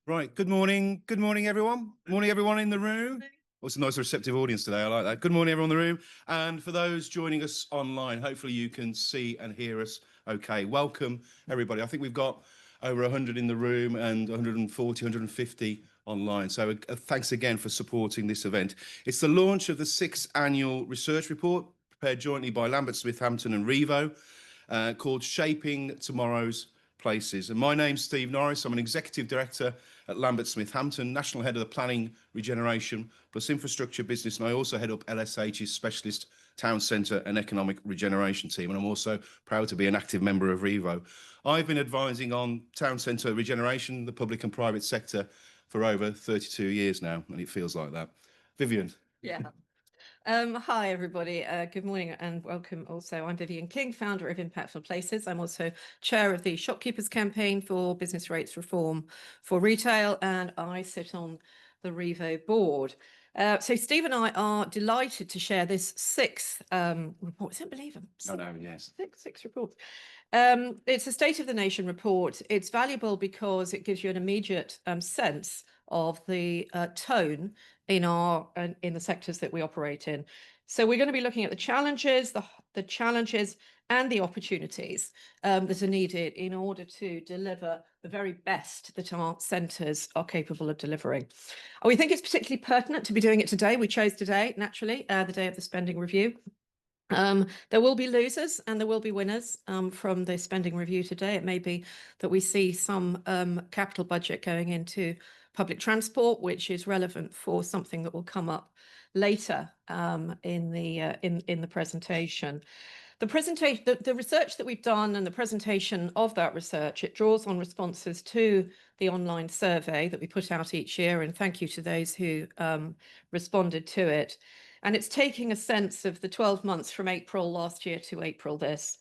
Right. Good morning. Good morning, everyone. Morning, everyone in the room. Well, it's a nice receptive audience today. I like that. Good morning, everyone in the room. And for those joining us online, hopefully you can see and hear us okay. Welcome, everybody. I think we've got over 100 in the room and 140, 150 online. So thanks again for supporting this event. It's the launch of the 6th annual research report prepared jointly by Lambert Smith Hampton and Revo, called Shaping Tomorrow's Places. And my name's Steve Norris. I'm an executive director at Lambert Smith Hampton, national head of the planning, regeneration, plus infrastructure business. And I also head up LSH's specialist town centre and economic regeneration team. And I'm also proud to be an active member of Revo. I've been advising on town centre regeneration, the public and private sector, for over 32 years now. And it feels like that. Vivian. Yeah. Hi, everybody. Good morning and welcome also. I'm Vivian King, founder of Impactful Places. I'm also chair of the Shopkeepers Campaign for Business Rates Reform for Retail, and I sit on the Revo board. So Steve and I are delighted to share this 6th report. I don't believe them. Yes. Six reports. It's a State of the Nation report. It's valuable because it gives you an immediate sense of the tone in the sectors that we operate in. So we're going to be looking at the challenges, the challenges and the opportunities that are needed in order to deliver the very best that our centres are capable of delivering. We think it's particularly pertinent to be doing it today. We chose today, naturally, the day of the spending review. There will be losers and there will be winners from the spending review today. It may be that we see some capital budget going into public transport, which is relevant for something that will come up later in the presentation. The research that we've done and the presentation of that research, it draws on responses to the online survey that we put out each year, and thank you to those who responded to it. And it's taking a sense of the 12 months from April last year to April this.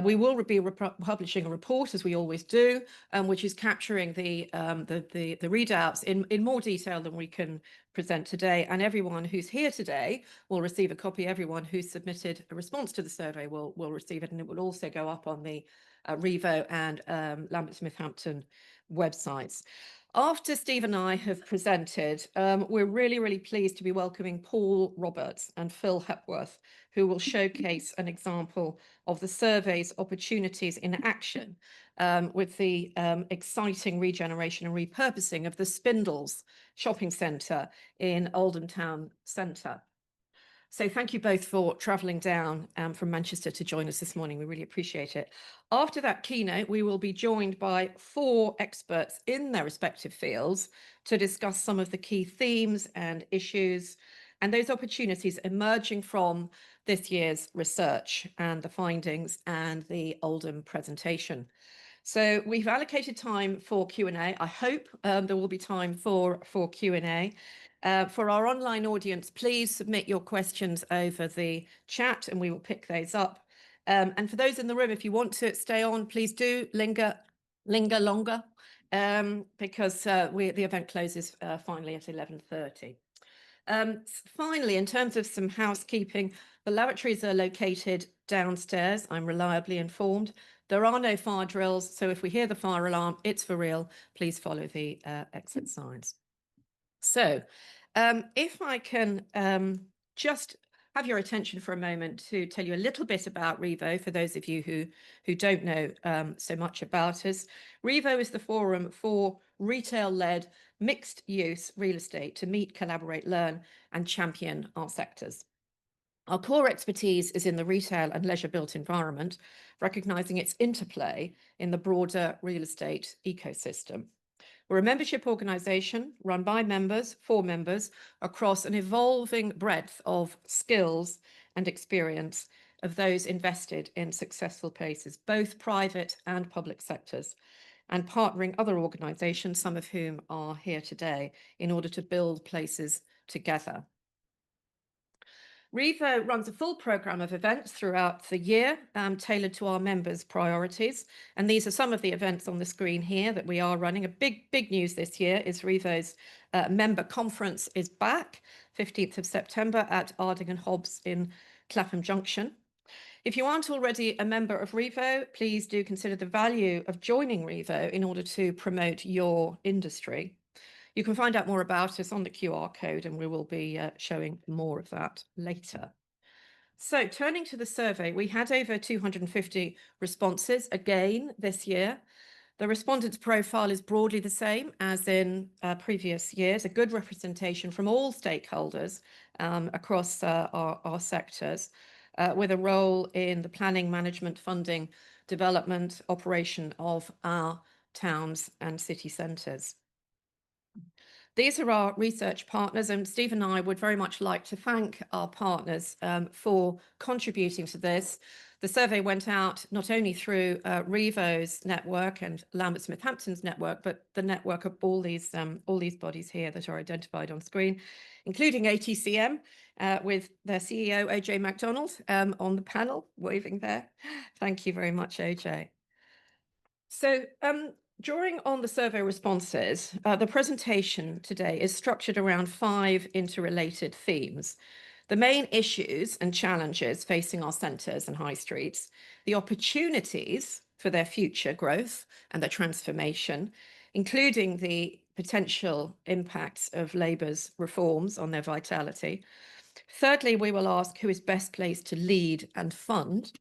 We will be publishing a report, as we always do, which is capturing the readouts in more detail than we can present today. And everyone who's here today will receive a copy. Everyone who's submitted a response to the survey will receive it, and it will also go up on the Revo and Lambert Smith Hampton websites. After Steve and I have presented, we're really pleased to be welcoming Paul Roberts and Phil Hepworth, who will showcase an example of the survey's opportunities in action with the exciting regeneration and repurposing of the Spindles shopping centre in Oldham Town Centre. So thank you both for travelling down from Manchester to join us this morning. We really appreciate it. After that keynote, we will be joined by 4 experts in their respective fields to discuss some of the key themes and issues and those opportunities emerging from this year's research and the findings and the Oldham presentation. So we've allocated time for Q&A. I hope there will be time for Q&A. For our online audience, please submit your questions over the chat and we will pick those up. And for those in the room, if you want to stay on, please do linger longer because the event closes finally at 11:30. Finally, in terms of some housekeeping, the lavatories are located downstairs. I'm reliably informed. There are no fire drills, so if we hear the fire alarm, it's for real. Please follow the exit signs. So if I can just have your attention for a moment to tell you a little bit about Revo, for those of you who don't know so much about us. Revo is the forum for retail-led mixed-use real estate to meet, collaborate, learn and champion our sectors. Our core expertise is in the retail and leisure-built environment, recognising its interplay in the broader real estate ecosystem. We're a membership organisation run by members, for members, across an evolving breadth of skills and experience of those invested in successful places, both private and public sectors, and partnering other organisations, some of whom are here today, in order to build places together. Revo runs a full programme of events throughout the year, tailored to our members' priorities. And these are some of the events on the screen here that we are running. A big news this year is Revo's member conference is back, 15th of September at Arding and Hobbs in Clapham Junction. If you aren't already a member of Revo, please do consider the value of joining Revo in order to promote your industry. You can find out more about us on the QR code, and we will be showing more of that later. So turning to the survey, we had over 250 responses again this year. The respondents' profile is broadly the same as in previous years, a good representation from all stakeholders across our sectors, with a role in the planning, management, funding, development, operation of our towns and city centres. These are our research partners, and Steve and I would very much like to thank our partners for contributing to this. The survey went out not only through Revo's network and Lambert Smith Hampton's network, but the network of all these bodies here that are identified on screen, including ATCM with their CEO, OJ MacDonald, on the panel, waving there. Thank you very much, OJ. So drawing on the survey responses, the presentation today is structured around 5 interrelated themes. The main issues and challenges facing our centres and high streets, the opportunities for their future growth and their transformation, including the potential impacts of Labour's reforms on their vitality. Thirdly, we will ask who is best placed to lead and fund.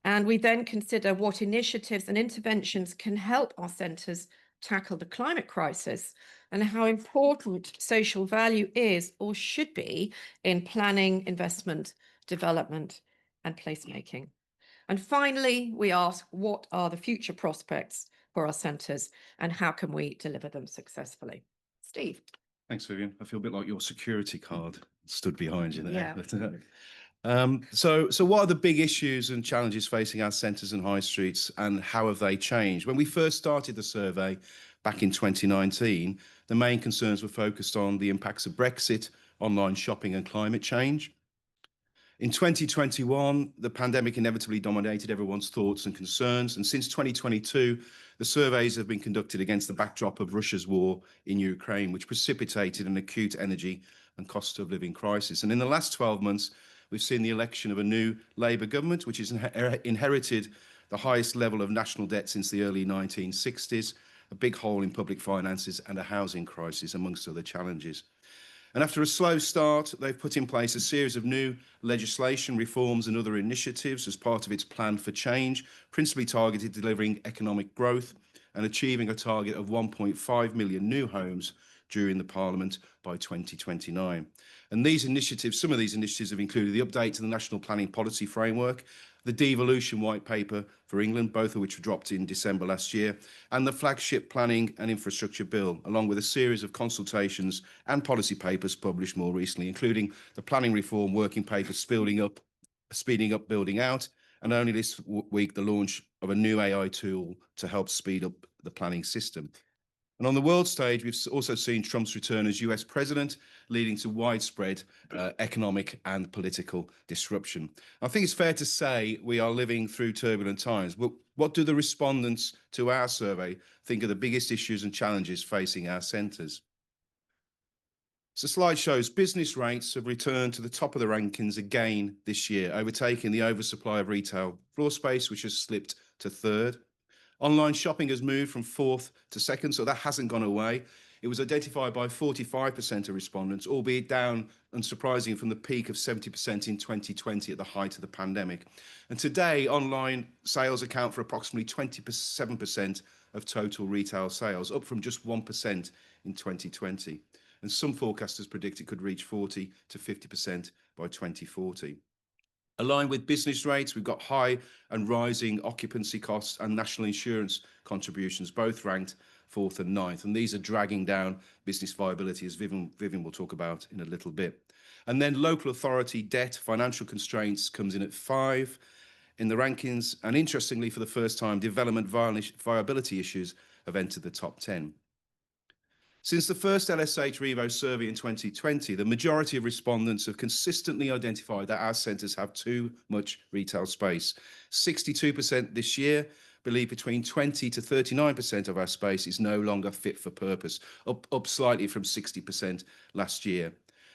And we then consider what initiatives and interventions can help our centres tackle the climate crisis and how important social value is or should be in planning, investment, development and placemaking. And finally, we ask what are the future prospects for our centres and how can we deliver them successfully? Steve. Thanks, Vivian. I feel a bit like your security card stood behind you there. Yeah. So what are the big issues and challenges facing our centres and high streets, and how have they changed? When we first started the survey back in 2019, the main concerns were focused on the impacts of Brexit, online shopping and climate change. In 2021, the pandemic inevitably dominated everyone's thoughts and concerns, and since 2022, the surveys have been conducted against the backdrop of Russia's war in Ukraine, which precipitated an acute energy and cost of living crisis. And in the last 12 months, we've seen the election of a new Labour government, which has inherited the highest level of national debt since the early 1960s, a big hole in public finances and a housing crisis, amongst other challenges. And after a slow start, they've put in place a series of new legislation reforms and other initiatives as part of its plan for change, principally targeted at delivering economic growth and achieving a target of 1.5 million new homes during the Parliament by 2029. And these initiatives, some of these initiatives have included the update to the National Planning Policy Framework, the Devolution White Paper for England, both of which were dropped in December last year, and the flagship Planning and Infrastructure Bill, along with a series of consultations and policy papers published more recently, including the Planning Reform Working Paper Speeding Up Building Out, and only this week the launch of a new AI tool to help speed up the planning system. And on the world stage, we've also seen Trump's return as US president, leading to widespread economic and political disruption. I think it's fair to say we are living through turbulent times. But what do the respondents to our survey think are the biggest issues and challenges facing our centres? So the slide shows business rates have returned to the top of the rankings again this year, overtaking the oversupply of retail floor space, which has slipped to third. Online shopping has moved from fourth to second, so that hasn't gone away. It was identified by 45% of respondents, albeit down, unsurprisingly, from the peak of 70% in 2020 at the height of the pandemic. And today, online sales account for approximately 27% of total retail sales, up from just 1% in 2020. And some forecasters predict it could reach 40 to 50% by 2040. Aligned with business rates, we've got high and rising occupancy costs and national insurance contributions, both ranked 4th and 9th. And these are dragging down business viability, as Vivian will talk about in a little bit. And then local authority debt, financial constraints comes in at 5 in the rankings. And interestingly, for the first time, development viability issues have entered the top 10. Since the first LSH Revo survey in 2020, the majority of respondents have consistently identified that our centres have too much retail space. 62% this year believe between 20 to 39% of our space is no longer fit for purpose, up slightly from 60% last year.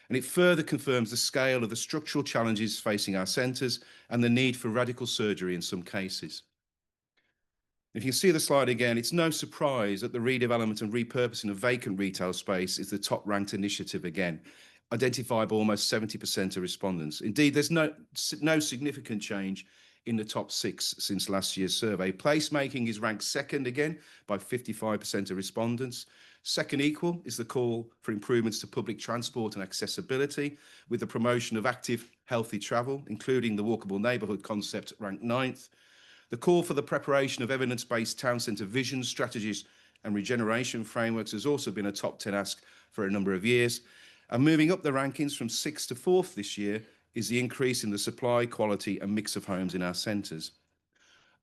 And it further confirms the scale of the structural challenges facing our centres and the need for radical surgery in some cases. If you see the slide again, it's no surprise that the redevelopment and repurposing of vacant retail space is the top ranked initiative again, identified by almost 70% of respondents. Indeed, there's no significant change in the top 6 since last year's survey. Placemaking is ranked second again by 55% of respondents. Second equal is the call for improvements to public transport and accessibility, with the promotion of active, healthy travel, including the walkable neighbourhood concept ranked 9th. The call for the preparation of evidence-based town centre visions, strategies and regeneration frameworks has also been a top 10 ask for a number of years. And moving up the rankings from 6th to 4th this year is the increase in the supply, quality and mix of homes in our centres.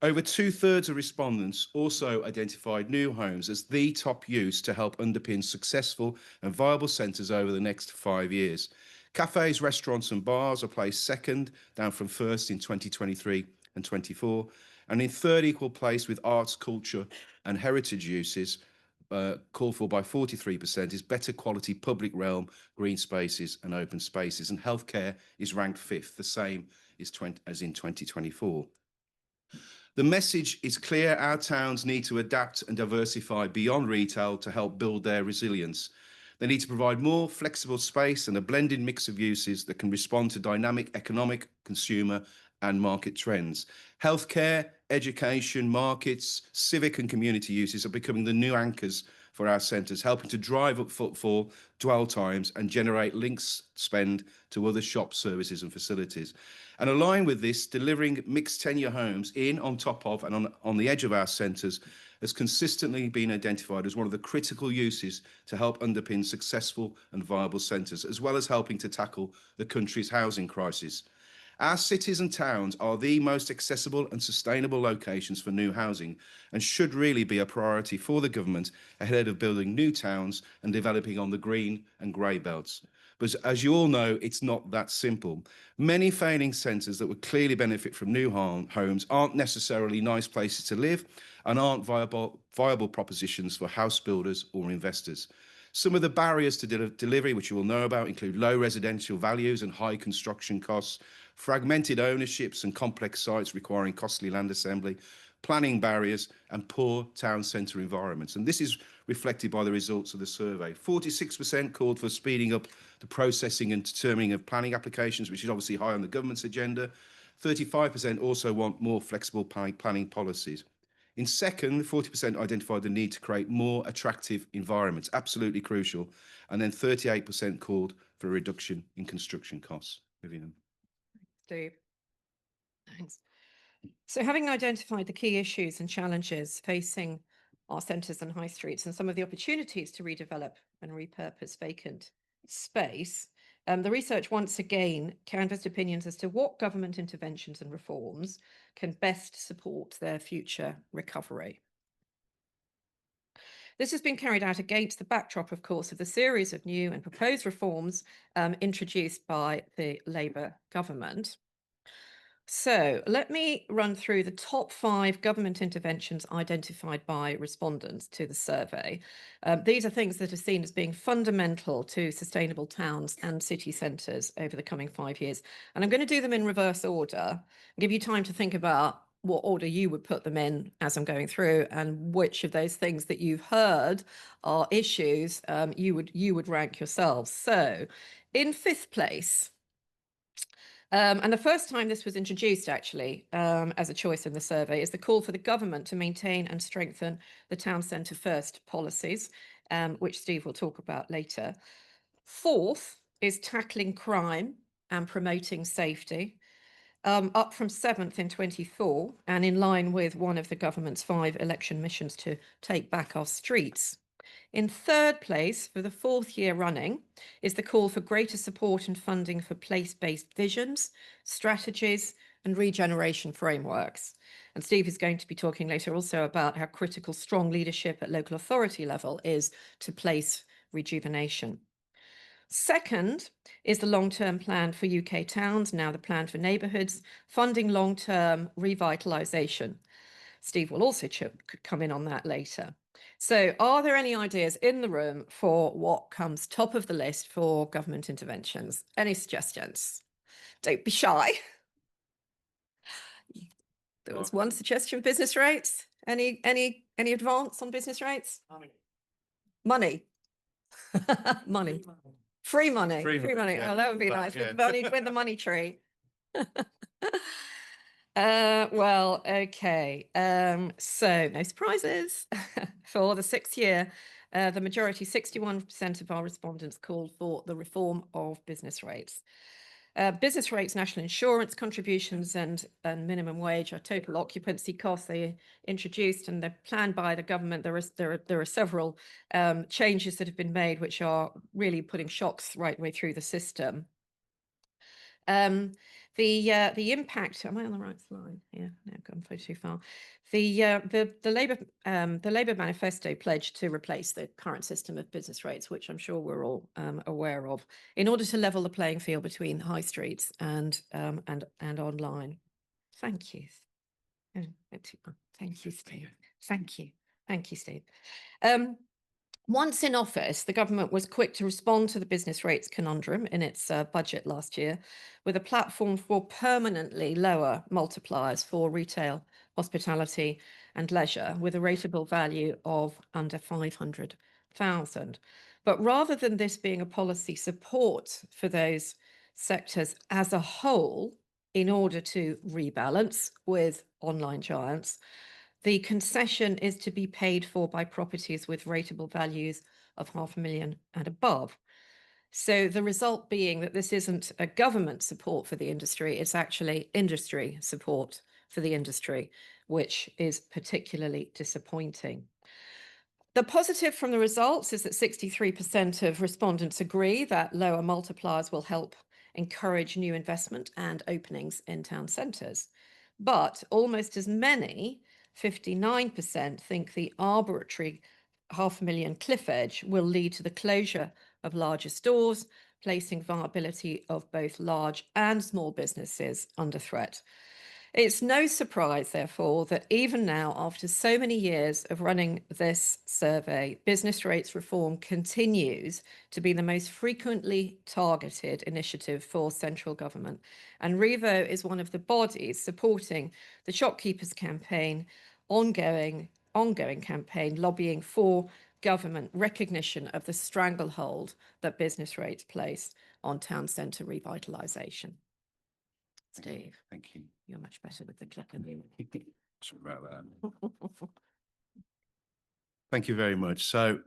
Over 2/3 of respondents also identified new homes as the top use to help underpin successful and viable centres over the next 5 years. Cafes, restaurants and bars are placed second, down from first in 2023 and 24. And in third equal place with arts, culture and heritage uses, called for by 43%, is better quality public realm, green spaces and open spaces. And healthcare is ranked 5th, the same as in 2024. The message is clear: our towns need to adapt and diversify beyond retail to help build their resilience. They need to provide more flexible space and a blended mix of uses that can respond to dynamic economic, consumer and market trends. Healthcare, education, markets, civic and community uses are becoming the new anchors for our centres, helping to drive up footfall, dwell times and generate links spend to other shop services and facilities. And aligned with this, delivering mixed tenure homes in, on top of and on the edge of our centres has consistently been identified as one of the critical uses to help underpin successful and viable centres, as well as helping to tackle the country's housing crisis. Our cities and towns are the most accessible and sustainable locations for new housing and should really be a priority for the government ahead of building new towns and developing on the green and grey belts. But as you all know, it's not that simple. Many failing centres that would clearly benefit from new homes aren't necessarily nice places to live and aren't viable propositions for house builders or investors. Some of the barriers to delivery, which you will know about, include low residential values and high construction costs, fragmented ownerships and complex sites requiring costly land assembly, planning barriers and poor town centre environments. And this is reflected by the results of the survey. 46% called for speeding up the processing and determining of planning applications, which is obviously high on the government's agenda. 35% also want more flexible planning policies. In second, 40% identified the need to create more attractive environments, absolutely crucial. And then 38% called for a reduction in construction costs. Vivian. Steve. Thanks. So having identified the key issues and challenges facing our centres and high streets and some of the opportunities to redevelop and repurpose vacant space, the research once again canvassed opinions as to what government interventions and reforms can best support their future recovery. This has been carried out against the backdrop, of course, of the series of new and proposed reforms introduced by the Labour government. So let me run through the top 5 government interventions identified by respondents to the survey. These are things that are seen as being fundamental to sustainable towns and city centres over the coming 5 years. And I'm going to do them in reverse order, give you time to think about what order you would put them in as I'm going through, and which of those things that you've heard are issues you would rank yourselves. So in 5th place, and the first time this was introduced, actually, as a choice in the survey, is the call for the government to maintain and strengthen the town centre first policies, which Steve will talk about later. 4th is tackling crime and promoting safety, up from 7th in 24, and in line with one of the government's 5 election missions to take back our streets. In 3rd place, for the 4th year running, is the call for greater support and funding for place-based visions, strategies and regeneration frameworks. And Steve is going to be talking later also about how critical strong leadership at local authority level is to place rejuvenation. 2nd is the long-term plan for UK towns, now the plan for neighbourhoods, funding long-term revitalisation. Steve will also come in on that later. So are there any ideas in the room for what comes top of the list for government interventions? Any suggestions? Don't be shy. There was one suggestion, business rates. Any advance on business rates? Money. Money. Free money. Free Free money. yeah. Oh, that would be But, nice. yeah. With the money tree. Well, okay. So no surprises. For the 6th year, the majority, 61% of our respondents called for the reform of business rates. Business rates, national insurance contributions, and minimum wage are total occupancy costs they introduced, and they're planned by the government. There are several changes that have been made, which are really putting shocks right way through the system. The impact. Am I on the right slide? Yeah, no, I've gone too far. The Labour manifesto pledged to replace the current system of business rates, which I'm sure we're all aware of, in order to level the playing field between high streets and online. Thank you. Oh, thank you, Steve. Thank you, Steve. Once in office, the government was quick to respond to the business rates conundrum in its budget last year with a platform for permanently lower multipliers for retail, hospitality and leisure with a rateable value of under 500,000. But rather than this being a policy support for those sectors as a whole, in order to rebalance with online giants, the concession is to be paid for by properties with rateable values of £500,000 and above. So the result being that this isn't a government support for the industry, it's actually industry support for the industry, which is particularly disappointing. The positive from the results is that 63% of respondents agree that lower multipliers will help encourage new investment and openings in town centres. But almost as many, 59%, think the arbitrary £500,000 cliff edge will lead to the closure of larger stores, placing viability of both large and small businesses under threat. It's no surprise, therefore, that even now, after so many years of running this survey, business rates reform continues to be the most frequently targeted initiative for central government. And Revo is one of the bodies supporting the Shopkeepers campaign, ongoing campaign lobbying for government recognition of the stranglehold that business rates place on town centre revitalisation. Steve. Thank you. You're much better with the clicking. Sorry about that. Thank you very much. So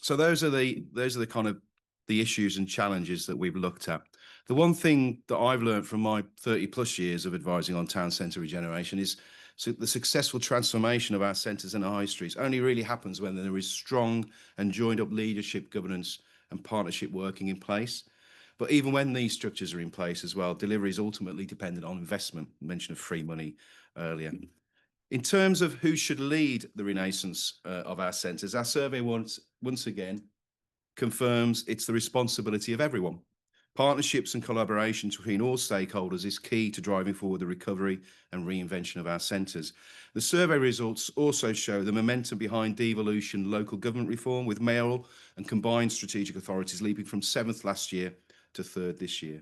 those are the kind of the issues and challenges that we've looked at. The one thing that I've learned from my 30+ years of advising on town centre regeneration is the successful transformation of our centres and our high streets only really happens when there is strong and joined up leadership, governance and partnership working in place. But even when these structures are in place as well, delivery is ultimately dependent on investment. I mentioned of free money earlier. In terms of who should lead the renaissance of our centres, our survey once again confirms it's the responsibility of everyone. Partnerships and collaboration between all stakeholders is key to driving forward the recovery and reinvention of our centres. The survey results also show the momentum behind devolution local government reform, with mayoral and combined strategic authorities leaping from 7th last year to 3rd this year.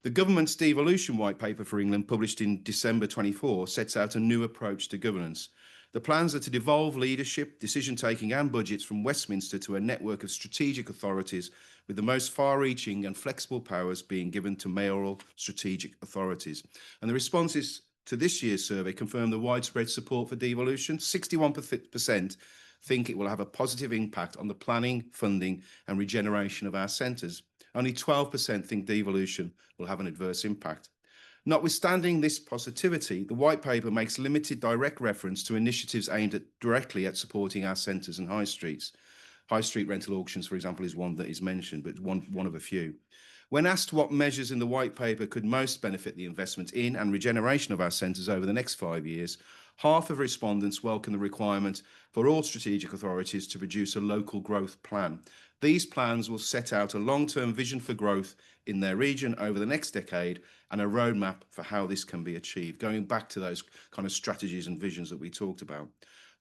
The government's devolution white paper for England, published in December 24, sets out a new approach to governance. The plans are to devolve leadership, decision-taking and budgets from Westminster to a network of strategic authorities, with the most far-reaching and flexible powers being given to mayoral strategic authorities. And the responses to this year's survey confirm the widespread support for devolution. 61% think it will have a positive impact on the planning, funding and regeneration of our centres. Only 12% think devolution will have an adverse impact. Notwithstanding this positivity, the white paper makes limited direct reference to initiatives aimed directly at supporting our centres and high streets. High street rental auctions, for example, is one that is mentioned, but one of a few. When asked what measures in the white paper could most benefit the investment in and regeneration of our centres over the next 5 years, half of respondents welcome the requirement for all strategic authorities to produce a local growth plan. These plans will set out a long-term vision for growth in their region over the next decade and a roadmap for how this can be achieved, going back to those kind of strategies and visions that we talked about.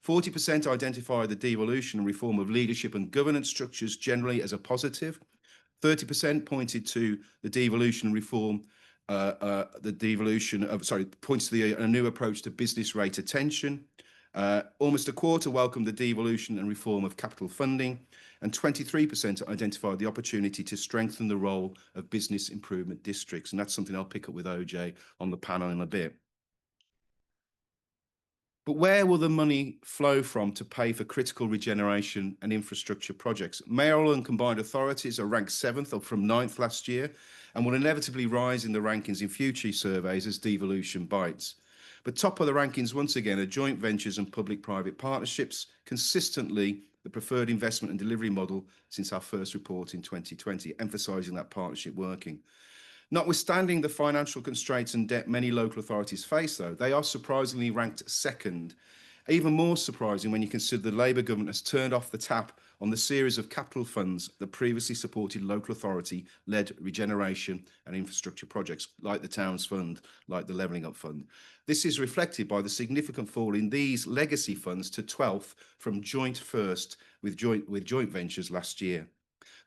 40% identified the devolution and reform of leadership and governance structures generally as a positive. 30% pointed to the devolution and reform, points to a new approach to business rate attention. Almost a quarter welcomed the devolution and reform of capital funding, and 23% identified the opportunity to strengthen the role of business improvement districts. And that's something I'll pick up with OJ on the panel in a bit. But where will the money flow from to pay for critical regeneration and infrastructure projects? Mayoral and combined authorities are ranked 7th, up from 9th last year, and will inevitably rise in the rankings in future surveys as devolution bites. But top of the rankings once again are joint ventures and public-private partnerships, consistently the preferred investment and delivery model since our first report in 2020, emphasising that partnership working. Notwithstanding the financial constraints and debt many local authorities face, though, they are surprisingly ranked 2nd. Even more surprising when you consider the Labour government has turned off the tap on the series of capital funds that previously supported local authority-led regeneration and infrastructure projects, like the Towns Fund, like the Levelling Up Fund. This is reflected by the significant fall in these legacy funds to 12th from joint first with joint ventures last year.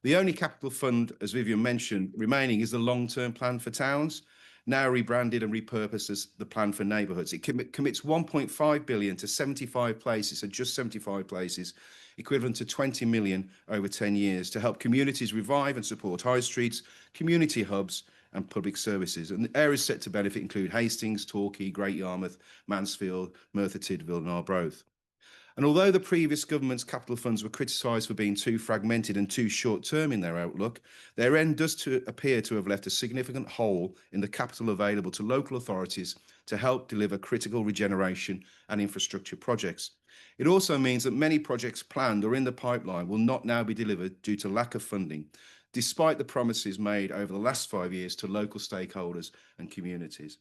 The only capital fund, as Vivian mentioned, remaining is the long-term plan for towns, now rebranded and repurposed as the plan for neighbourhoods. It commits 1.5 billion to 75 places, so just 75 places, equivalent to 20 million over 10 years, to help communities revive and support high streets, community hubs and public services. And the areas set to benefit include Hastings, Torquay, Great Yarmouth, Mansfield, Merthyr Tydfil and Arbroath. And although the previous government's capital funds were criticised for being too fragmented and too short-term in their outlook, their end does appear to have left a significant hole in the capital available to local authorities to help deliver critical regeneration and infrastructure projects. It also means that many projects planned or in the pipeline will not now be delivered due to lack of funding, despite the promises made over the last 5 years to local stakeholders and communities.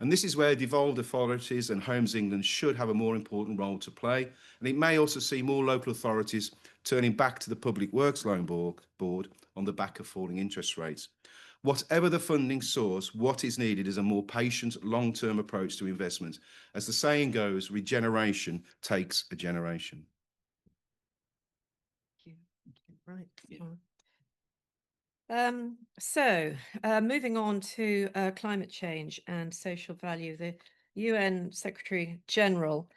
And this is where devolved authorities and Homes England should have a more important role to play. And it may also see more local authorities turning back to the Public Works Loan Board on the back of falling interest rates. Whatever the funding source, what is needed is a more patient, long-term approach to investment. As the saying goes, regeneration takes a generation. Thank you. Right. Yeah. Moving on to climate change and social value, the UN Secretary General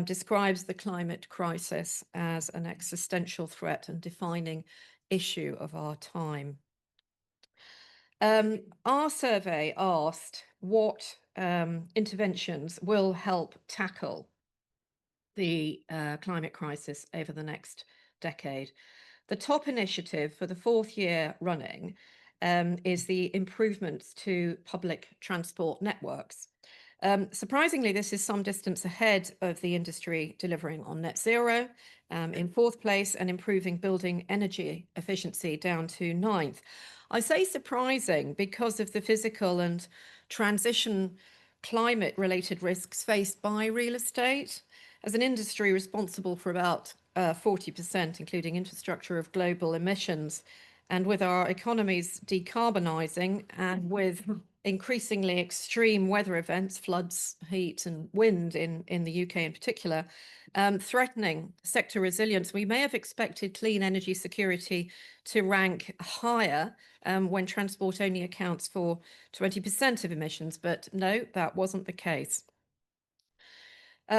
describes the climate crisis as an existential threat and defining issue of our time. Our survey asked what interventions will help tackle the climate crisis over the next decade. The top initiative for the 4th year running is the improvements to public transport networks. Surprisingly, this is some distance ahead of the industry delivering on net zero in 4th place and improving building energy efficiency down to 9th. I say surprising because of the physical and transition climate related risks faced by real estate as an industry responsible for about 40%, including infrastructure of global emissions. And with our economies decarbonising and with increasingly extreme weather events, floods, heat and wind in the UK in particular, threatening sector resilience, we may have expected clean energy security to rank higher when transport only accounts for 20% of emissions, but no, that wasn't the case.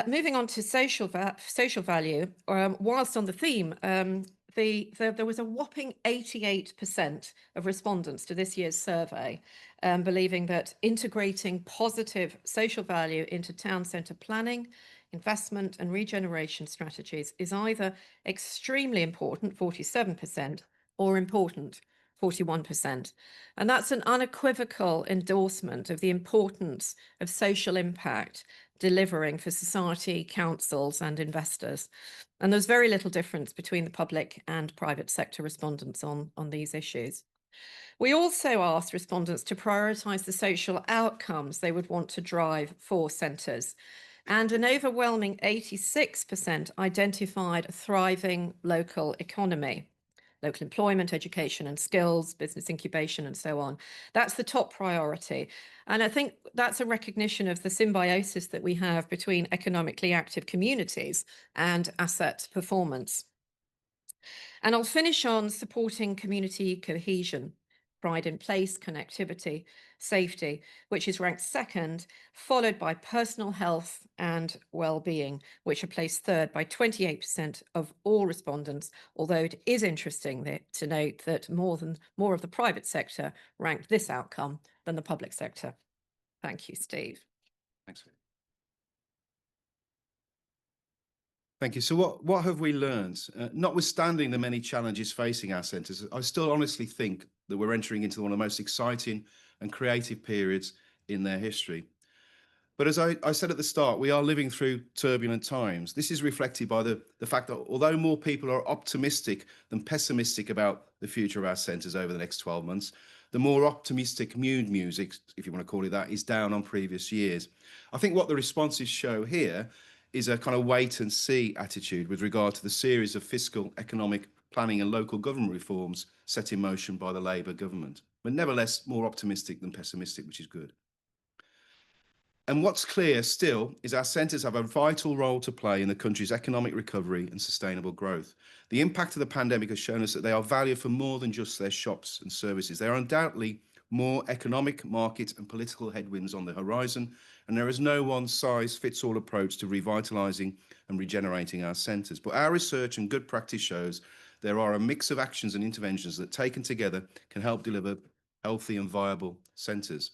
Moving on to social value, whilst on the theme, there was a whopping 88% of respondents to this year's survey believing that integrating positive social value into town centre planning, investment and regeneration strategies is either extremely important, 47%, or important, 41%. And that's an unequivocal endorsement of the importance of social impact delivering for society, councils and investors. And there's very little difference between the public and private sector respondents on these issues. We also asked respondents to prioritise the social outcomes they would want to drive for centres. And an overwhelming 86% identified a thriving local economy. local employment, education and skills, business incubation, and so on. That's the top priority. And I think that's a recognition of the symbiosis that we have between economically active communities and asset performance. And I'll finish on supporting community cohesion, pride in place, connectivity, safety, which is ranked second, followed by personal health and well-being, which are placed third by 28% of all respondents, although it is interesting to note that more of the private sector ranked this outcome than the public sector. Thank you, Steve. Thanks. Thank you. So what have we learned? Notwithstanding the many challenges facing our centres, I still honestly think that we're entering into one of the most exciting and creative periods in their history. But as I said at the start, we are living through turbulent times. This is reflected by the fact that although more people are optimistic than pessimistic about the future of our centres over the next 12 months, the more optimistic mood music, if you want to call it that, is down on previous years. I think what the responses show here is a kind of wait and see attitude with regard to the series of fiscal, economic, planning and local government reforms set in motion by the Labour government, but nevertheless more optimistic than pessimistic, which is good. And what's clear still is our centres have a vital role to play in the country's economic recovery and sustainable growth. The impact of the pandemic has shown us that they are valued for more than just their shops and services. There are undoubtedly more economic, market and political headwinds on the horizon, and there is no one-size-fits-all approach to revitalising and regenerating our centres. But our research and good practice shows there are a mix of actions and interventions that, taken together, can help deliver healthy and viable centres.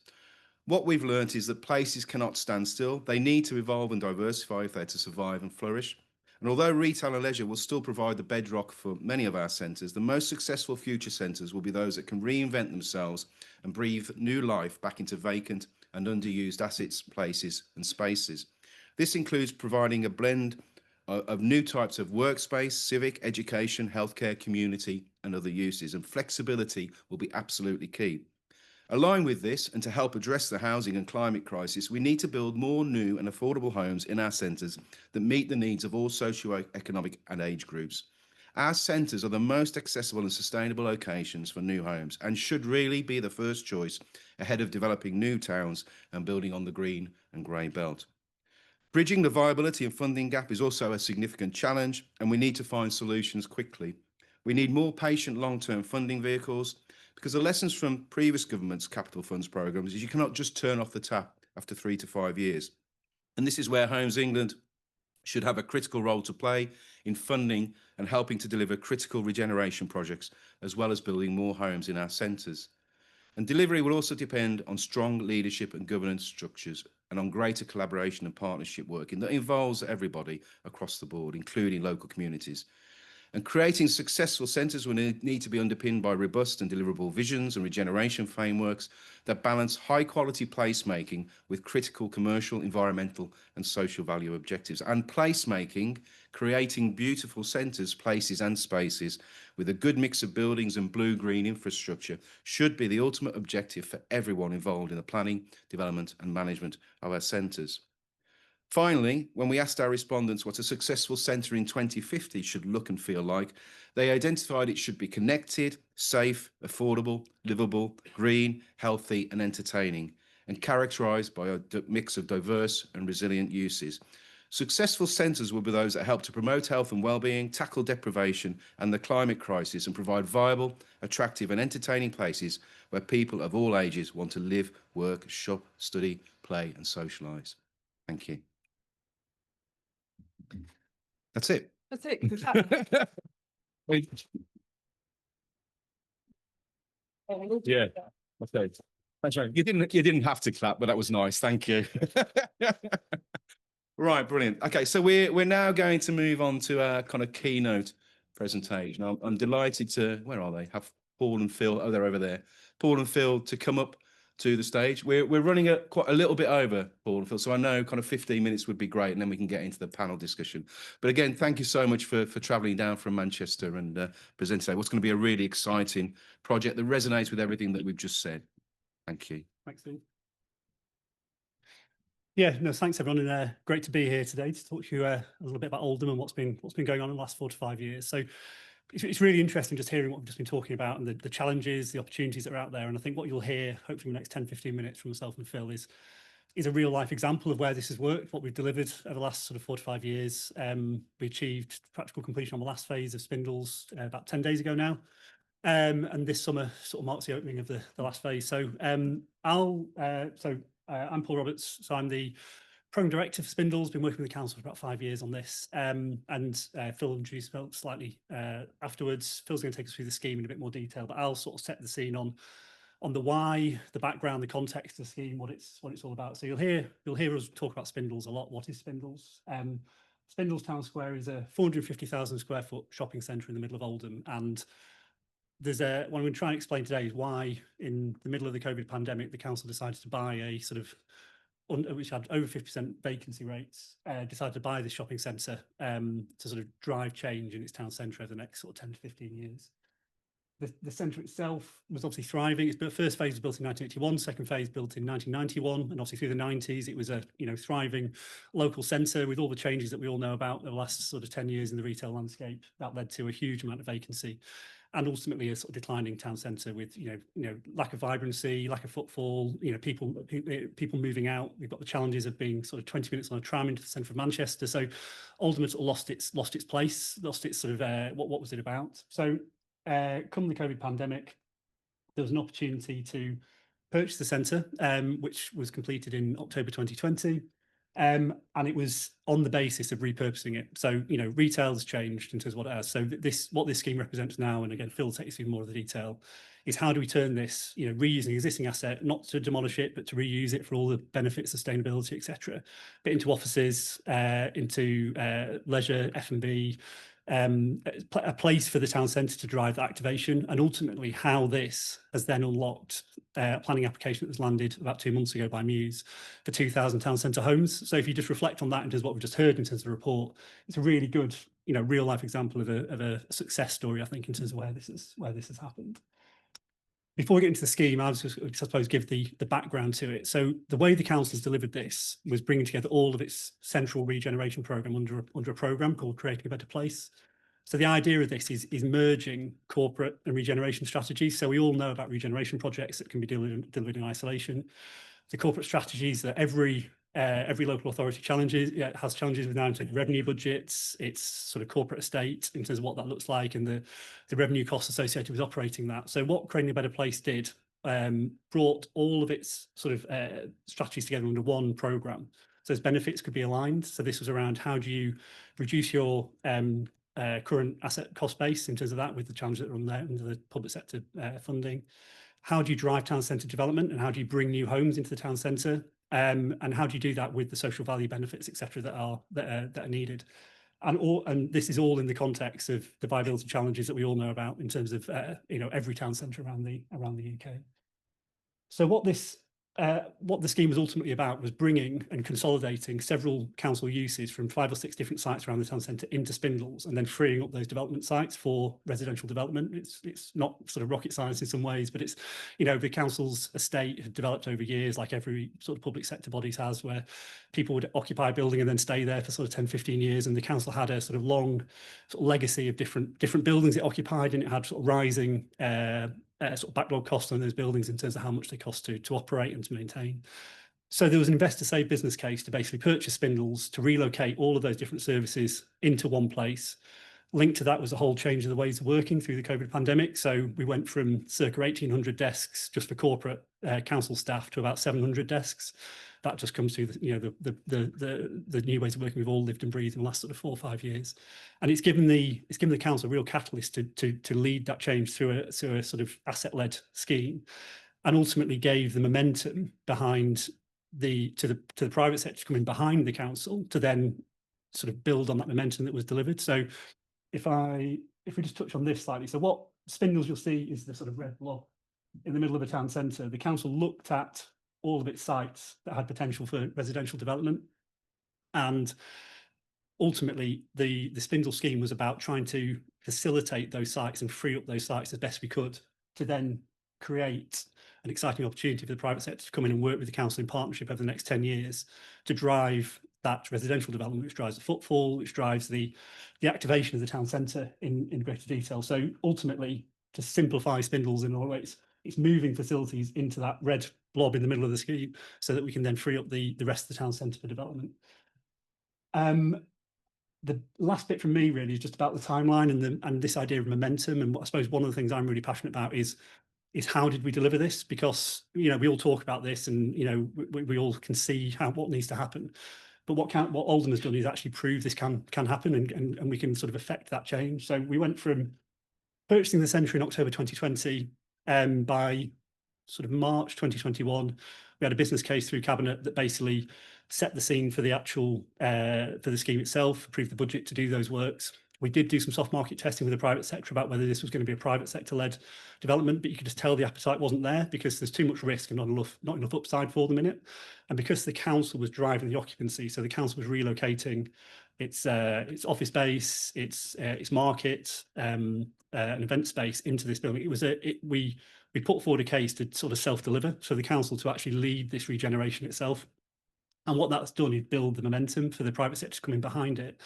What we've learnt is that places cannot stand still. They need to evolve and diversify if they're to survive and flourish. And although retail and leisure will still provide the bedrock for many of our centres, the most successful future centres will be those that can reinvent themselves and breathe new life back into vacant and underused assets, places and spaces. This includes providing a blend of new types of workspace, civic, education, healthcare, community and other uses, and flexibility will be absolutely key. Aligned with this, and to help address the housing and climate crisis, we need to build more new and affordable homes in our centres that meet the needs of all socio-economic and age groups. Our centres are the most accessible and sustainable locations for new homes and should really be the first choice ahead of developing new towns and building on the green and grey belt. Bridging the viability and funding gap is also a significant challenge, and we need to find solutions quickly. We need more patient long-term funding vehicles, because the lessons from previous governments' capital funds programmes is you cannot just turn off the tap after 3 to 5 years. And this is where Homes England should have a critical role to play in funding and helping to deliver critical regeneration projects, as well as building more homes in our centres. And delivery will also depend on strong leadership and governance structures, and on greater collaboration and partnership working that involves everybody across the board, including local communities. And creating successful centres will need to be underpinned by robust and deliverable visions and regeneration frameworks that balance high-quality placemaking with critical commercial, environmental and social value objectives. And placemaking, creating beautiful centres, places and spaces with a good mix of buildings and blue-green infrastructure should be the ultimate objective for everyone involved in the planning, development and management of our centres. Finally, when we asked our respondents what a successful centre in 2050 should look and feel like, they identified it should be connected, safe, affordable, livable, green, healthy and entertaining, and characterised by a mix of diverse and resilient uses. Successful centres will be those that help to promote health and well-being, tackle deprivation and the climate crisis, and provide viable, attractive and entertaining places where people of all ages want to live, work, shop, study, play and socialise. Thank you. That's it. That's it. Good job. Yeah. Okay. Thanks, Ray. You didn't have to clap, but that was nice. Thank you. Right, brilliant. Okay, so we're now going to move on to our kind of keynote presentation. I'm delighted to, where are they? Have Paul and Phil. Oh, they're over there. Paul and Phil to come up to the stage. We're running quite a little bit over, Paul and Phil, so I know kind of 15 minutes would be great, and then we can get into the panel discussion. But again, thank you so much for travelling down from Manchester and presenting today. What's going to be a really exciting project that resonates with everything that we've just said. Thank you. Thanks, Steve. Yeah, no, thanks everyone, and great to be here today to talk to you a little bit about Oldham and what's been going on in the last 4 to 5 years. So it's really interesting just hearing what we've just been talking about and the challenges, the opportunities that are out there. And I think what you'll hear, hopefully in the next 10, 15 minutes from myself and Phil is a real life example of where this has worked, what we've delivered over the last sort of 4 to 5 years. We achieved practical completion on the last phase of Spindles about 10 days ago now. And this summer sort of marks the opening of the last phase. So I'm Paul Roberts. So I'm the Program Director for Spindles, been working with the council for about 5 years on this. And Phil introduced Phil slightly afterwards. Phil's going to take us through the scheme in a bit more detail, but I'll sort of set the scene on the why, the background, the context of the scheme, what it's all about. So you'll hear us talk about Spindles a lot. What is Spindles? Spindles Town Square is a 450,000 square foot shopping centre in the middle of Oldham, and what I'm going to try and explain today is why, in the middle of the COVID pandemic, the council decided to buy a sort of which had over 50% vacancy rates, decided to buy this shopping centre to sort of drive change in its town centre over the next sort of 10 to 15 years. The centre itself was obviously thriving. Its first phase was built in 1981, second phase built in 1991, and obviously through the 90s, it was a thriving local centre with all the changes that we all know about the last sort of 10 years in the retail landscape. That led to a huge amount of vacancy, and ultimately a sort of declining town centre with lack of vibrancy, lack of footfall, people moving out. We've got the challenges of being sort of 20 minutes on a tram into the centre of Manchester. So Oldham sort of lost its place, lost its sort of what was it about. So come the COVID pandemic, there was an opportunity to purchase the centre, which was completed in October 2020. And it was on the basis of repurposing it. So, retail has changed in terms of what it has. So what this scheme represents now, and again, Phil takes you through more of the detail, is how do we turn this, reusing an existing asset, not to demolish it, but to reuse it for all the benefits, sustainability, etc., but into offices, into leisure, F&B, a place for the town centre to drive that activation, and ultimately how this has then unlocked a planning application that was landed about 2 months ago by Muse for 2,000 town centre homes. So if you just reflect on that in terms of what we've just heard in terms of the report, it's a really good, real life example of a success story, I think, in terms of where this has happened. Before we get into the scheme, I'll just, I suppose, give the background to it. So the way the council has delivered this was bringing together all of its central regeneration programme under a programme called Creating a Better Place. So the idea of this is merging corporate and regeneration strategies. So we all know about regeneration projects that can be delivered in isolation. The corporate strategies that every local authority has challenges with now in terms of revenue budgets, its sort of corporate estate in terms of what that looks like, and the revenue costs associated with operating that. So what Creating a Better Place did, brought all of its sort of strategies together under one programme. So its benefits could be aligned. So this was around how do you reduce your current asset cost base in terms of that, with the challenges that are on there under the public sector funding. How do you drive town centre development, and how do you bring new homes into the town centre? And how do you do that with the social value benefits, etc., that are needed? And this is all in the context of the viability challenges that we all know about in terms of every town centre around the UK. So what the scheme was ultimately about was bringing and consolidating several council uses from 5 or 6 different sites around the town centre into Spindles, and then freeing up those development sites for residential development. It's not sort of rocket science in some ways, but it's, the council's estate had developed over years, like every sort of public sector bodies has, where people would occupy a building and then stay there for sort of 10, 15 years. And the council had a sort of long sort of legacy of different buildings it occupied, and it had sort of rising sort of backlog costs on those buildings in terms of how much they cost to operate and to maintain. So there was an investor save business case to basically purchase Spindles, to relocate all of those different services into one place. Linked to that was a whole change of the ways of working through the COVID pandemic. So we went from circa 1,800 desks just for corporate council staff to about 700 desks. That just comes through the new ways of working we've all lived and breathed in the last sort of 4 or 5 years, and it's given the council a real catalyst to lead that change through a sort of asset-led scheme, and ultimately gave the momentum behind to the private sector coming behind the council to then sort of build on that momentum that was delivered. So if we just touch on this slightly, so what Spindles you'll see is the sort of red blob in the middle of the town centre. The council looked at all of its sites that had potential for residential development, and ultimately the Spindle scheme was about trying to facilitate those sites and free up those sites as best we could to then create an exciting opportunity for the private sector to come in and work with the council in partnership over the next 10 years to drive that residential development, which drives the footfall, which drives the activation of the town centre in greater detail. So ultimately, to simplify Spindles in all ways, it's moving facilities into that red blob in the middle of the scheme so that we can then free up the rest of the town centre for development. The last bit from me really is just about the timeline and this idea of momentum. And I suppose one of the things I'm really passionate about is how did we deliver this? Because, you know, we all talk about this and, you know, we all can see what needs to happen. But what Oldham has done is actually prove this can happen and we can sort of affect that change. So we went from purchasing the centre in October 2020, by sort of March 2021, we had a business case through Cabinet that basically set the scene for the actual for the scheme itself, approved the budget to do those works. We did do some soft market testing with the private sector about whether this was going to be a private sector led development, but you could just tell the appetite wasn't there because there's too much risk and not enough upside for them in it. And because the council was driving the occupancy, so the council was relocating its office space, its market, an event space into this building. We put forward a case to sort of self-deliver, so the council to actually lead this regeneration itself. And what that's done is build the momentum for the private sector coming behind it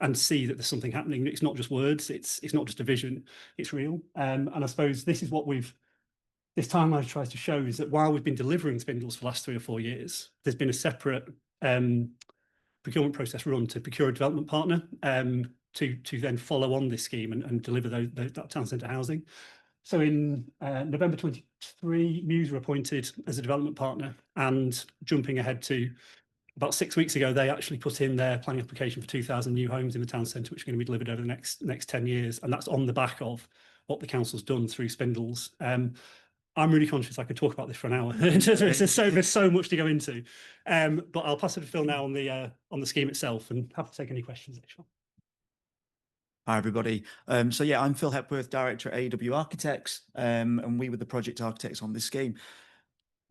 and see that there's something happening. It's not just words, it's not just a vision, it's real. And I suppose this is what this timeline tries to show, is that while we've been delivering Spindles for the last 3 or 4 years, there's been a separate procurement process run to procure a development partner to then follow on this scheme and deliver that town centre housing. So in November 23, Muse were appointed as a development partner, and jumping ahead to about 6 weeks ago, they actually put in their planning application for 2,000 new homes in the town centre, which are going to be delivered over the next 10 years. And that's on the back of what the council's done through Spindles. I'm really conscious I could talk about this for an hour. There's so much to go into. But I'll pass it to Phil now on the scheme itself, and happy to take any questions, actually. Hi, everybody. So yeah, I'm Phil Hepworth, Director at AW Architects, and we were the project architects on this scheme.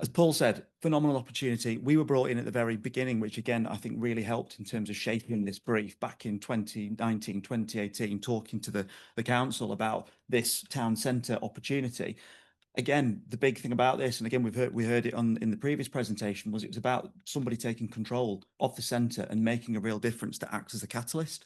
As Paul said, phenomenal opportunity. We were brought in at the very beginning, which again, I think really helped in terms of shaping this brief back in 2019, 2018, talking to the council about this town centre opportunity. Again, the big thing about this, and again, we heard it in the previous presentation, was it was about somebody taking control of the centre and making a real difference that acts as a catalyst.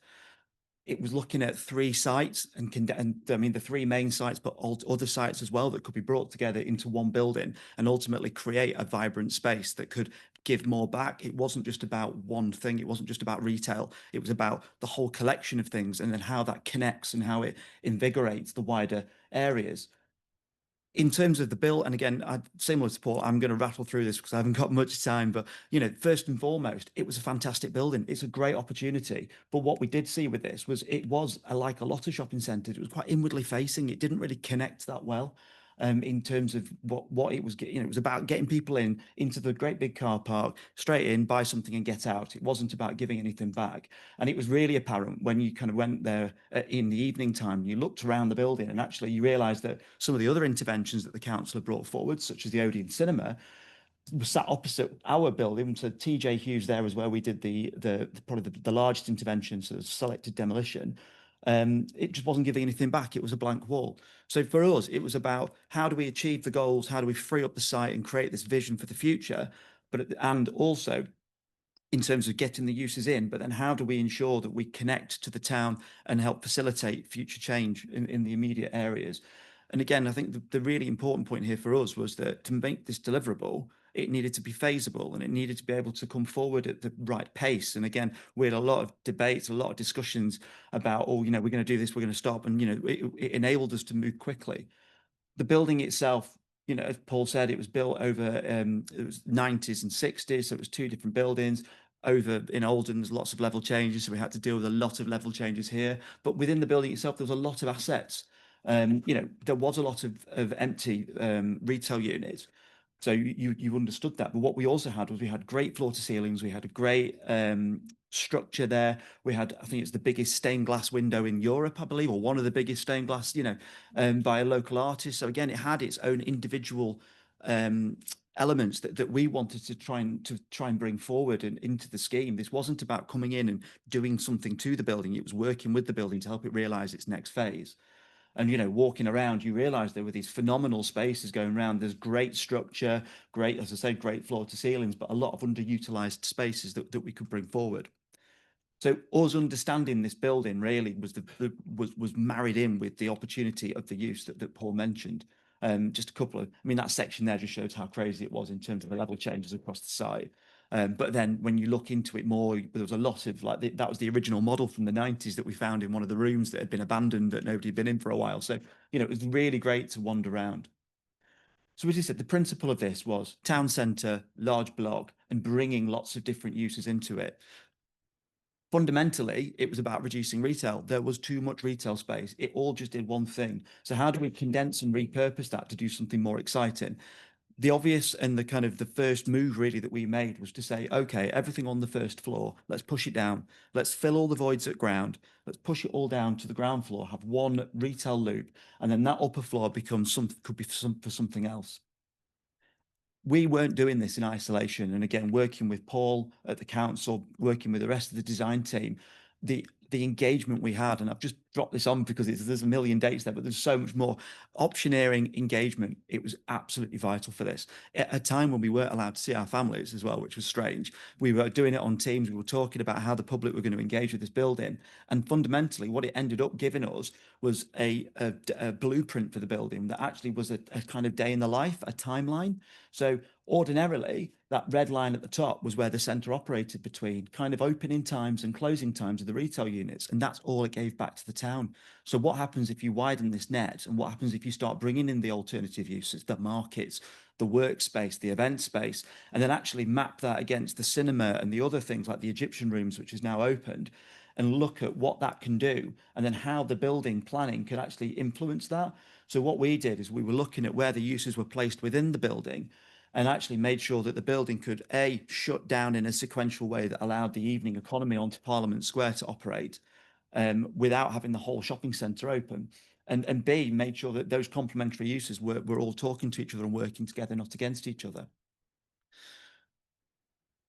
It was looking at 3 sites and I mean the 3 main sites, but other sites as well that could be brought together into one building and ultimately create a vibrant space that could give more back. It wasn't just about one thing. It wasn't just about retail. It was about the whole collection of things and then how that connects and how it invigorates the wider areas. In terms of the bill, and again, similar to Paul, I'm going to rattle through this because I haven't got much time, but, you know, first and foremost, it was a fantastic building. It's a great opportunity. But what we did see with this was it was, like a lot of shopping centres, it was quite inwardly facing. It didn't really connect that well. In terms of what it was, you know, it was about getting people into the great big car park, straight in, buy something and get out. It wasn't about giving anything back. And it was really apparent when you kind of went there in the evening time, you looked around the building and actually you realised that some of the other interventions that the council had brought forward, such as the Odeon Cinema, was sat opposite our building. So TJ Hughes there was where we did probably the largest intervention, so selected demolition. It just wasn't giving anything back. It was a blank wall. So for us, it was about how do we achieve the goals? How do we free up the site and create this vision for the future? And also in terms of getting the uses in, but then how do we ensure that we connect to the town and help facilitate future change in the immediate areas? And again, I think the really important point here for us was that to make this deliverable, it needed to be feasible and it needed to be able to come forward at the right pace. And again, we had a lot of debates, a lot of discussions about, oh, you know, we're going to do this, we're going to stop. And, you know, it enabled us to move quickly. The building itself, you know, as Paul said, it was built over, it was 90s and 60s. So it was 2 different buildings. Over in Oldham, there's lots of level changes. So we had to deal with a lot of level changes here. But within the building itself, there was a lot of assets. You know, there was a lot of empty retail units. So you understood that. But what we also had was we had great floor to ceilings. We had a great structure there. We had, I think it's the biggest stained glass window in Europe, I believe, or one of the biggest stained glass, you know, by a local artist. So again, it had its own individual elements that we wanted to try and bring forward and into the scheme. This wasn't about coming in and doing something to the building. It was working with the building to help it realise its next phase. And, you know, walking around, you realize there were these phenomenal spaces going around. There's great structure, great, as I said, great floor to ceilings, but a lot of underutilized spaces that we could bring forward. So us understanding this building really was married in with the opportunity of the use that Paul mentioned. Just a couple of, I mean, that section there just shows how crazy it was in terms of the level changes across the site. But then when you look into it more, there was a lot of like, that was the original model from the 90s that we found in one of the rooms that had been abandoned that nobody had been in for a while. So, you know, it was really great to wander around. So as you said, the principle of this was town centre, large block, and bringing lots of different uses into it. Fundamentally, it was about reducing retail. There was too much retail space. It all just did one thing. So how do we condense and repurpose that to do something more exciting? The obvious and the kind of the first move really that we made was to say, okay, everything on the first floor, let's push it down. Let's fill all the voids at ground. Let's push it all down to the ground floor, have one retail loop, and then that upper floor becomes could be for something else. We weren't doing this in isolation. And again, working with Paul at the council, working with the rest of the design team, the engagement we had, and I've just dropped this on because there's a million dates there, but there's so much more optioneering engagement. It was absolutely vital for this. At a time when we weren't allowed to see our families as well, which was strange. We were doing it on Teams. We were talking about how the public were going to engage with this building. And fundamentally, what it ended up giving us was a blueprint for the building that actually was a kind of day in the life, a timeline. So ordinarily, that red line at the top was where the centre operated between kind of opening times and closing times of the retail units. And that's all it gave back to the town. So what happens if you widen this net, and what happens if you start bringing in the alternative uses, the markets, the workspace, the event space, and then actually map that against the cinema and the other things like the Egyptian rooms, which is now opened, and look at what that can do, and then how the building planning could actually influence that. So what we did is we were looking at where the uses were placed within the building, and actually made sure that the building could A, shut down in a sequential way that allowed the evening economy onto Parliament Square to operate without having the whole shopping centre open. And B, made sure that those complementary uses were all talking to each other and working together, not against each other.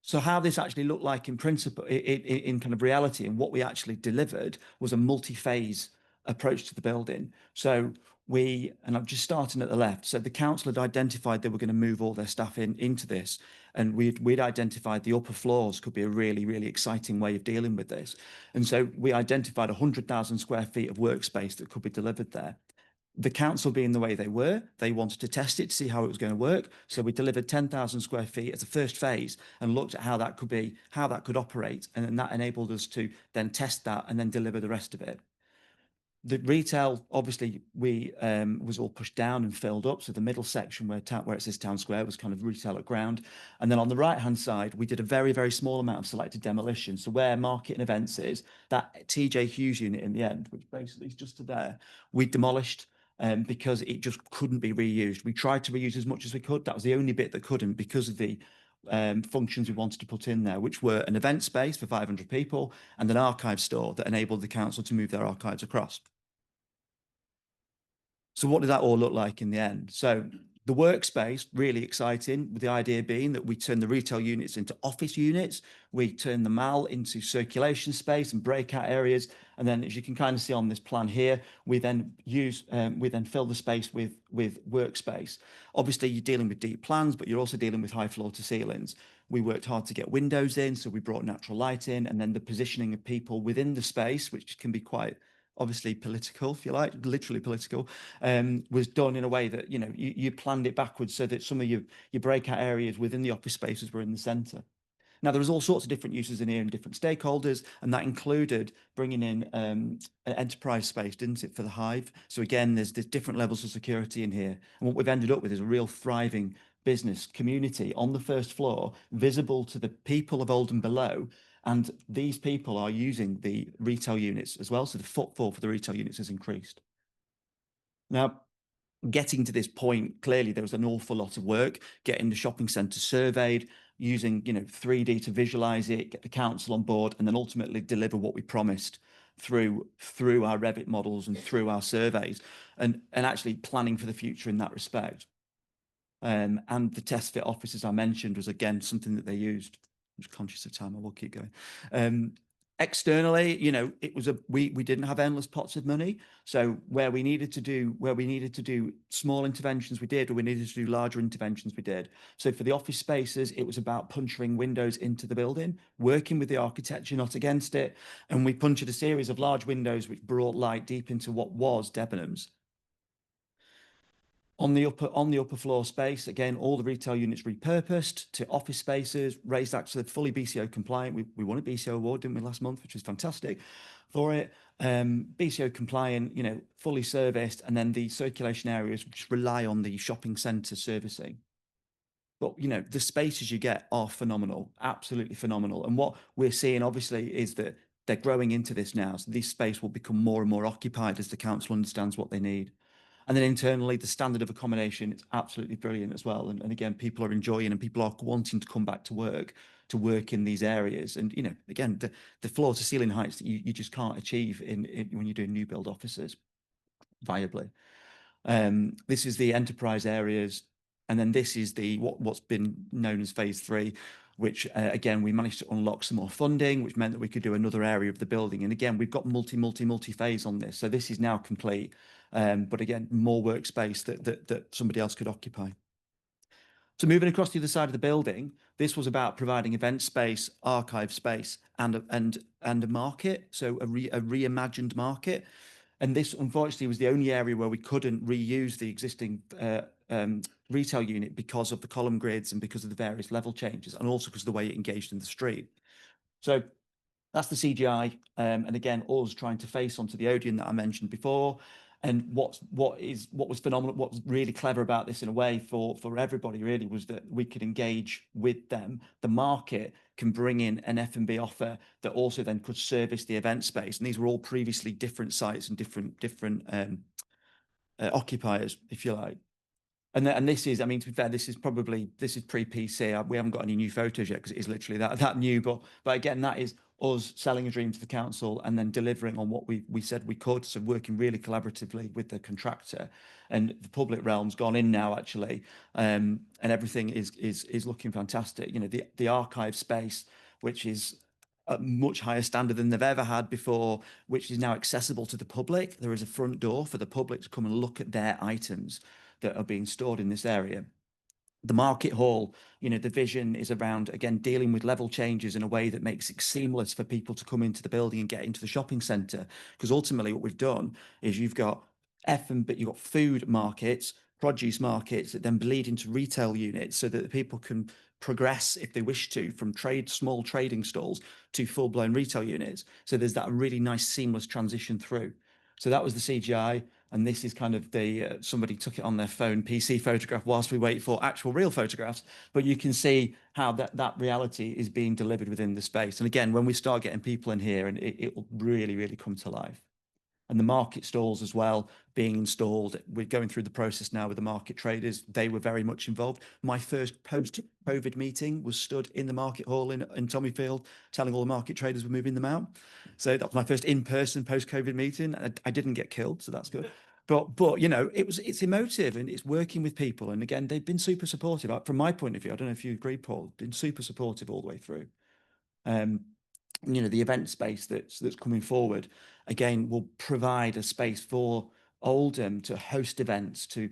So how this actually looked like in principle, in kind of reality, and what we actually delivered was a multi-phase approach to the building. So and I'm just starting at the left. So the council had identified they were going to move all their staff into this, and we'd identified the upper floors could be a really, really exciting way of dealing with this. And so we identified 100,000 square feet of workspace that could be delivered there. The council being the way they were, they wanted to test it to see how it was going to work. So we delivered 10,000 square feet as a first phase and looked at how that could operate. And then that enabled us to then test that and then deliver the rest of it. The retail, obviously, was all pushed down and filled up. So the middle section where it says Town Square was kind of retail at ground. And then on the right-hand side, we did a very, very small amount of selected demolition. So where market and events is, that TJ Hughes unit in the end, which basically is just to there, we demolished because it just couldn't be reused. We tried to reuse as much as we could. That was the only bit that couldn't because of the functions we wanted to put in there, which were an event space for 500 people and an archive store that enabled the council to move their archives across. So what did that all look like in the end? So the workspace, really exciting, with the idea being that we turn the retail units into office units, we turn the mall into circulation space and breakout areas, and then as you can kind of see on this plan here, we then fill the space with workspace. Obviously, you're dealing with deep plans, but you're also dealing with high floor to ceilings. We worked hard to get windows in, so we brought natural light in, and then the positioning of people within the space, which can be quite obviously political, if you like, literally political, was done in a way that, you know, you planned it backwards so that some of your breakout areas within the office spaces were in the centre. Now, there was all sorts of different uses in here and different stakeholders, and that included bringing in an enterprise space, didn't it, for the Hive? So again, there's different levels of security in here. And what we've ended up with is a real thriving business community on the first floor, visible to the people of Oldham below. And these people are using the retail units as well. So the footfall for the retail units has increased. Now, getting to this point, clearly there was an awful lot of work, getting the shopping centre surveyed, using 3D to visualize it, get the council on board, and then ultimately deliver what we promised through our Revit models and through our surveys, and actually planning for the future in that respect. And the test fit office, as I mentioned, was again something that they used. I'm just conscious of time, I will keep going. Externally, you know, it was we didn't have endless pots of money. So where we needed to do small interventions, we did, or we needed to do larger interventions, we did. So for the office spaces, it was about puncturing windows into the building, working with the architecture, not against it. And we punctured a series of large windows which brought light deep into what was Debenhams. On the upper floor space, again, all the retail units repurposed to office spaces, raised actually fully BCO compliant. We won a BCO award, didn't we, last month, which was fantastic for it. BCO compliant, you know, fully serviced, and then the circulation areas which rely on the shopping centre servicing. But, you know, the spaces you get are phenomenal, absolutely phenomenal. And what we're seeing, obviously, is that they're growing into this now. So this space will become more and more occupied as the council understands what they need. And then internally, the standard of accommodation, it's absolutely brilliant as well. And again, people are enjoying and people are wanting to come back to work in these areas. And, you know, again, the floor to ceiling heights that you just can't achieve when you're doing new build offices viably. This is the enterprise areas. And then this is what's been known as phase 3, which again, we managed to unlock some more funding, which meant that we could do another area of the building. And again, we've got multi phase on this. So this is now complete. But again, more workspace that somebody else could occupy. So moving across the other side of the building, this was about providing event space, archive space, and a market. So a reimagined market. And this, unfortunately, was the only area where we couldn't reuse the existing retail unit because of the column grids and because of the various level changes, and also because of the way it engaged in the street. So that's the CGI. And again, always trying to face onto the Odeon that I mentioned before. And what was phenomenal, what was really clever about this in a way for everybody really was that we could engage with them. The market can bring in an F&B offer that also then could service the event space. And these were all previously different sites and different occupiers, if you like. And this is, I mean, to be fair, this is pre-PC. We haven't got any new photos yet because it is literally that new. But again, that is us selling a dream to the council and then delivering on what we said we could. So working really collaboratively with the contractor, and the public realm's gone in now actually, and everything is looking fantastic. You know, the archive space, which is a much higher standard than they've ever had before, which is now accessible to the public. There is a front door for the public to come and look at their items that are being stored in this area. The market hall, you know, the vision is around, again, dealing with level changes in a way that makes it seamless for people to come into the building and get into the shopping centre. Because ultimately what we've done is you've got you've got food markets, produce markets that then bleed into retail units so that people can progress, if they wish to, from small trading stalls to full-blown retail units. So there's that really nice seamless transition through. So that was the CGI. And this is kind of somebody took it on their phone PC photograph whilst we wait for actual real photographs. But you can see how that reality is being delivered within the space. And again, when we start getting people in here, and it will really, really come to life. And the market stalls as well being installed. We're going through the process now with the market traders. They were very much involved. My first post-COVID meeting was stood in the market hall in Tommyfield, telling all the market traders we're moving them out. So that was my first in-person post-COVID meeting. I didn't get killed, so that's good. But you know, it's emotive and it's working with people. And again, they've been super supportive. From my point of view, I don't know if you agree, Paul, been super supportive all the way through. You know, the event space that's coming forward, again, will provide a space for Oldham to host events, to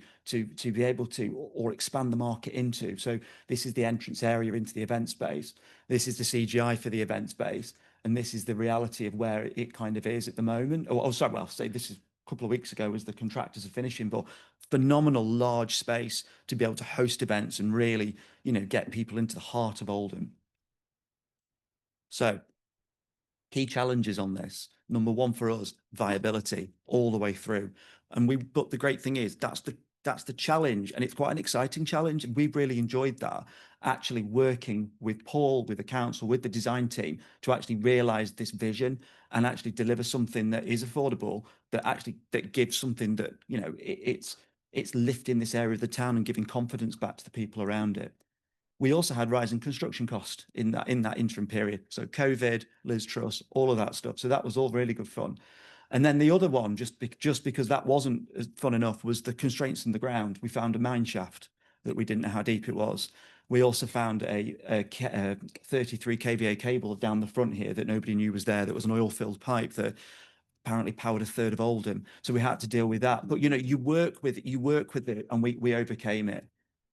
be able to, or expand the market into. So this is the entrance area into the event space. This is the CGI for the event space. And this is the reality of where it kind of is at the moment. Sorry, well, I'll say this is a couple of weeks ago as the contractors are finishing, but phenomenal large space to be able to host events and really, you know, get people into the heart of Oldham. So key challenges on this. Number one for us, viability all the way through. But the great thing is that's the challenge, and it's quite an exciting challenge. And we've really enjoyed that, actually working with Paul, with the council, with the design team to actually realize this vision and actually deliver something that is affordable, that gives something that, you know, it's lifting this area of the town and giving confidence back to the people around it. We also had rising construction cost in that interim period. So COVID, Liz Truss, all of that stuff. So that was all really good fun. And then the other one, just because that wasn't as fun enough, was the constraints in the ground. We found a mine shaft that we didn't know how deep it was. We also found a 33 kVA cable down the front here that nobody knew was there. That was an oil-filled pipe that apparently powered a third of Oldham. So we had to deal with that. But, you know, you work with it, and we overcame it.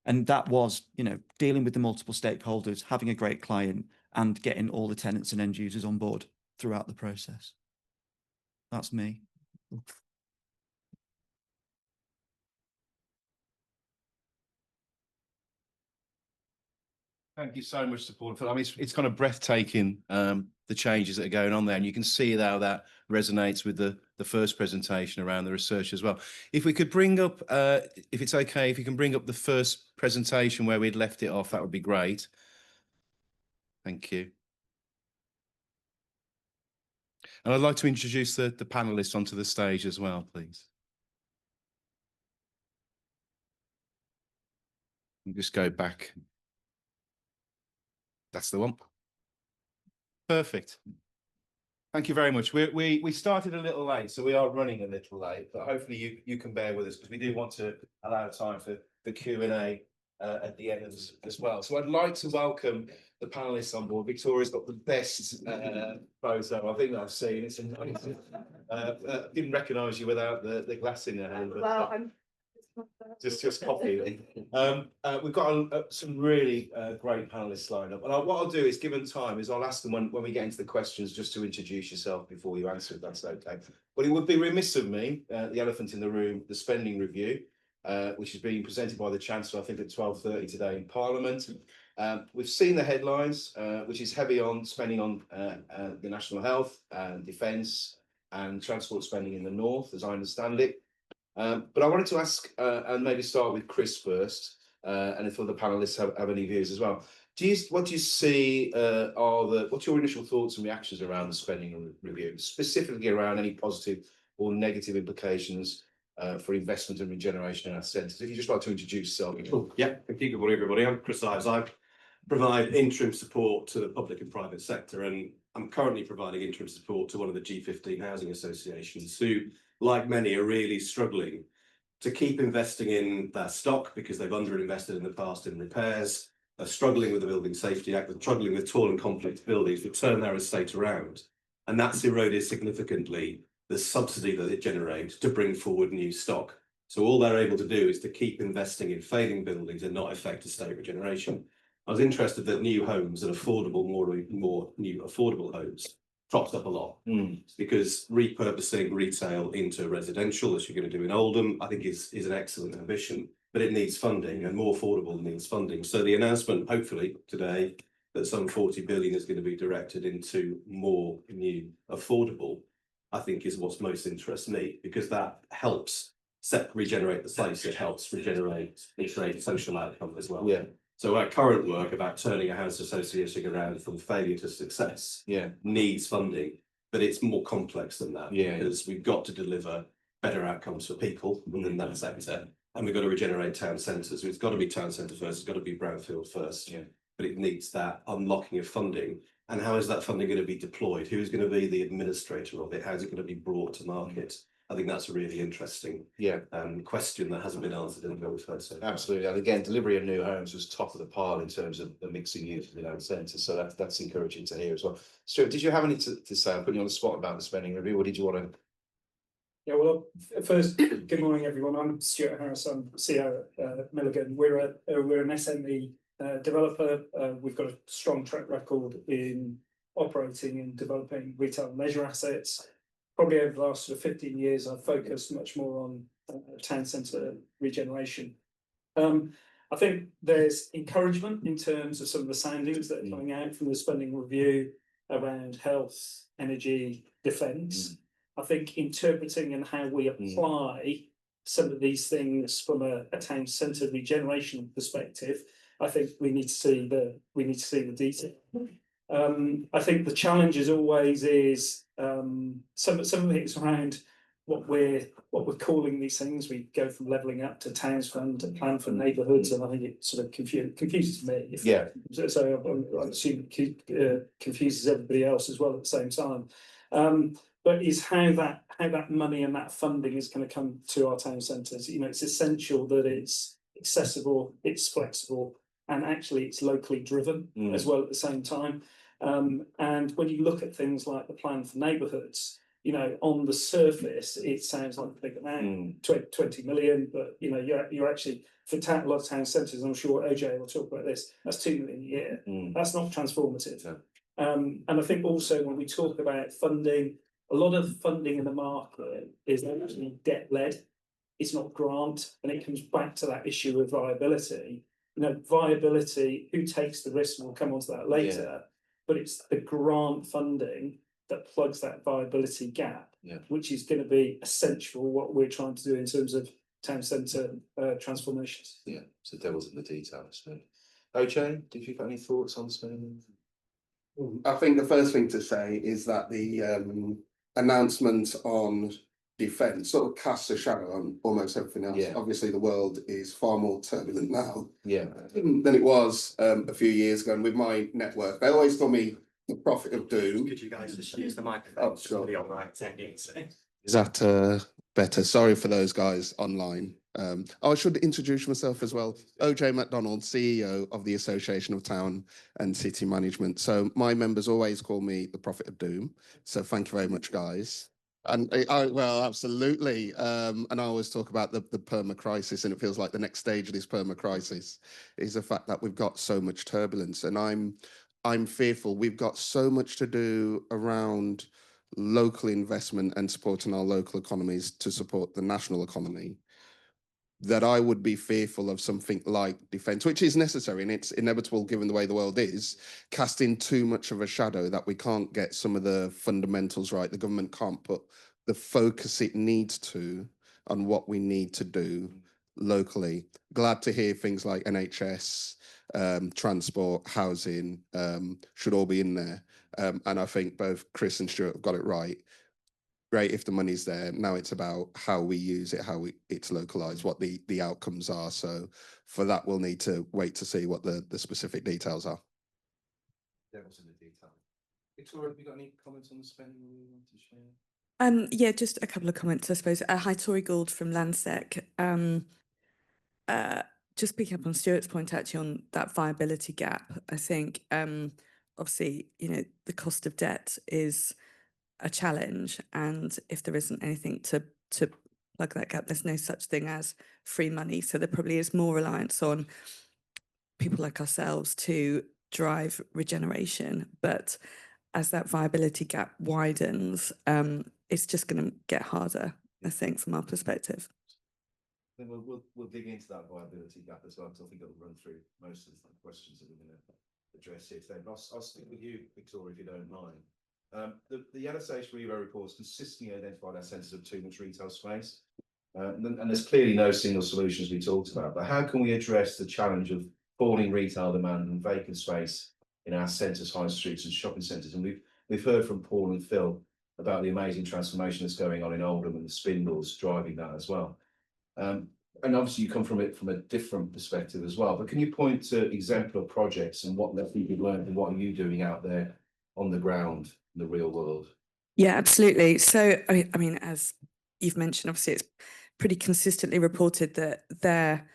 And that was, you know, dealing with the multiple stakeholders, having a great client, and getting all the tenants and end users on board throughout the process. That's me. Thank you so much, Paul. I mean, it's kind of breathtaking, the changes that are going on there, and you can see how that resonates with the first presentation around the research as well. If we could bring up, if it's okay, if you can bring up the first presentation where we'd left it off, that would be great. Thank you. And I'd like to introduce the panelists onto the stage as well, please. And just go back. That's the one. Perfect. Thank you very much. We started a little late, so we are running a little late, but hopefully you can bear with us, because we do want to allow time for the Q&A at the end as well. So I'd like to welcome the panelists on board. Victoria's got the best photo I think I've seen. It's amazing. Didn't recognise you without the glass in your hand. But, Well, I'm just coffee. We've got some really great panelists lined up, and what I'll do is, given time, is I'll ask them when we get into the questions, just to introduce yourself before you answer, if that's okay. But it would be remiss of me, the elephant in the room, the spending review, which is being presented by the Chancellor, I think, at 12:30 today in Parliament. We've seen the headlines, which is heavy on spending on the national health and defence and transport spending in the north, as I understand it. But I wanted to ask, and maybe start with Chris first, and if other panelists have any views as well. What do you see what's your initial thoughts and reactions around the spending review, specifically around any positive or negative implications for investment and regeneration in our centres? If you'd just like to introduce yourself. Cool. Yeah, thank you. Good morning, everybody. I'm Chris Ives. I provide interim support to the public and private sector, and I'm currently providing interim support to one of the G15 housing associations, who, like many, are really struggling to keep investing in their stock because they've underinvested in the past in repairs, are struggling with the Building Safety Act, they're struggling with tall and complex buildings to turn their estate around. And that's eroded significantly the subsidy that it generates to bring forward new stock. So all they're able to do is to keep investing in failing buildings and not affect estate regeneration. I was interested that new homes and affordable, more new affordable homes cropped up a lot, because repurposing retail into residential, as you're going to do in Oldham, I think is an excellent ambition, but it needs funding, and more affordable needs funding. So the announcement, hopefully today, that some 40 billion is going to be directed into more new affordable, I think is what's most interests me, because that helps regenerate the place. It helps regenerate social outcome as well. Yeah. So our current work about turning a house association around from failure to success needs funding, but it's more complex than that, because we've got to deliver better outcomes for people within that sector, and we've got to regenerate town centres. It's got to be town centre first, it's got to be brownfield first, but it needs that unlocking of funding. And how is that funding going to be deployed? Who's going to be the administrator of it? How's it going to be brought to market? I think that's a really interesting question that hasn't been answered in the we've heard so far. Absolutely, and again, delivery of new homes was top of the pile in terms of the mixing use of the own centre, so that's encouraging to hear as well. Stuart, did you have anything to say? I'm putting you on the spot about the spending review, or did you want to? Yeah, well, first, good morning, everyone. I'm Stuart Harris. I'm CEO at Milligan. We're an SME developer. We've got a strong track record in operating and developing retail and leisure assets. Probably over the last sort of 15 years, I've focused much more on town centre regeneration. I think there's encouragement in terms of some of the soundings that are coming out from the spending review around health, energy, defence. I think interpreting and how we apply some of these things from a town centre regeneration perspective, I think we need to see the detail. I think the challenge as always is some of it's around what we're calling these things. We go from levelling up to towns fund to plan for neighbourhoods, and I think it sort of confuses me. So I assume it confuses everybody else as well at the same time. But is how that money and that funding is going to come to our town centres. You know, it's essential that it's accessible, it's flexible, and actually it's locally driven as well at the same time. And when you look at things like the plan for neighbourhoods, you know, on the surface, it sounds like a big amount, 20 million, but, you know, you're actually, for a lot of town centres, I'm sure OJ will talk about this, that's 2 million a year. That's not transformative. And I think also when we talk about funding, a lot of funding in the market is actually debt-led. It's not grant, and it comes back to that issue of viability. You know, viability, who takes the risk, and we'll come on to that later, but it's the grant funding that plugs that viability gap, which is going to be essential what we're trying to do in terms of town centre transformations. Yeah, so devil's in the details. So, OJ, did you got any thoughts on spending? I think the first thing to say is that the announcement on defence sort of casts a shadow on almost everything else. Yeah. Obviously, the world is far more turbulent now Yeah. than it was a few years ago. And with my network, they always call me the prophet of doom. Could you guys just use the microphone? Oh, sure. Somebody on the right techniques. Is that better? Sorry for those guys online. I should introduce myself as well. OJ MacDonald, CEO of the Association of Town and City Management. So my members always call me the prophet of doom. So thank you very much, guys. And well, absolutely. And I always talk about the perma crisis, and it feels like the next stage of this perma crisis is the fact that we've got so much turbulence. And I'm fearful we've got so much to do around local investment and supporting our local economies to support the national economy, that I would be fearful of something like defence, which is necessary and it's inevitable given the way the world is, casting too much of a shadow that we can't get some of the fundamentals right. The government can't put the focus it needs to on what we need to do locally. Glad to hear things like NHS, transport, housing should all be in there. And I think both Chris and Stuart have got it right. Great if the money's there. Now it's about how we use it, how it's localized, what the outcomes are. So for that, we'll need to wait to see what the specific details are. Devil's in the detail. Victoria, have you got any comments on the spending you want to share? Yeah, just a couple of comments, I suppose. Hi, Tori Gould from Landsec. Just picking up on Stuart's point actually on that viability gap, I think obviously, you know, the cost of debt is a challenge, and if there isn't anything to plug that gap, there's no such thing as free money. So there probably is more reliance on people like ourselves to drive regeneration. But as that viability gap widens, it's just going to get harder, I think, from our perspective. Then we'll dig into that viability gap as well, because I think it'll run through most of the questions that we're going to address here today. But I'll stick with you, Victoria, if you don't mind. The LSH Revo Report has consistently identified our centres of too much retail space. And there's clearly no single solutions we talked about. But how can we address the challenge of falling retail demand and vacant space in our centres, high streets and shopping centres? And we've heard from Paul and Phil about the amazing transformation that's going on in Oldham and the spindles driving that as well. And obviously you come from it from a different perspective as well. But can you point to exemplar projects and what lessons you've learned and what are you doing out there on the ground in the real world? Yeah, absolutely. So, I mean, as you've mentioned, obviously it's pretty consistently reported that there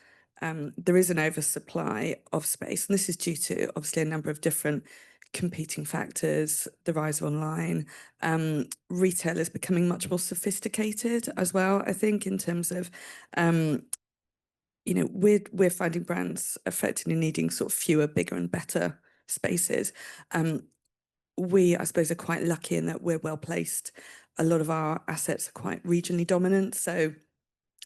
is an oversupply of space. And this is due to obviously a number of different competing factors, the rise of online, retail is becoming much more sophisticated as well, I think, in terms of, you know, we're finding brands effectively needing sort of fewer, bigger and better spaces. We, I suppose, are quite lucky in that we're well placed. A lot of our assets are quite regionally dominant. So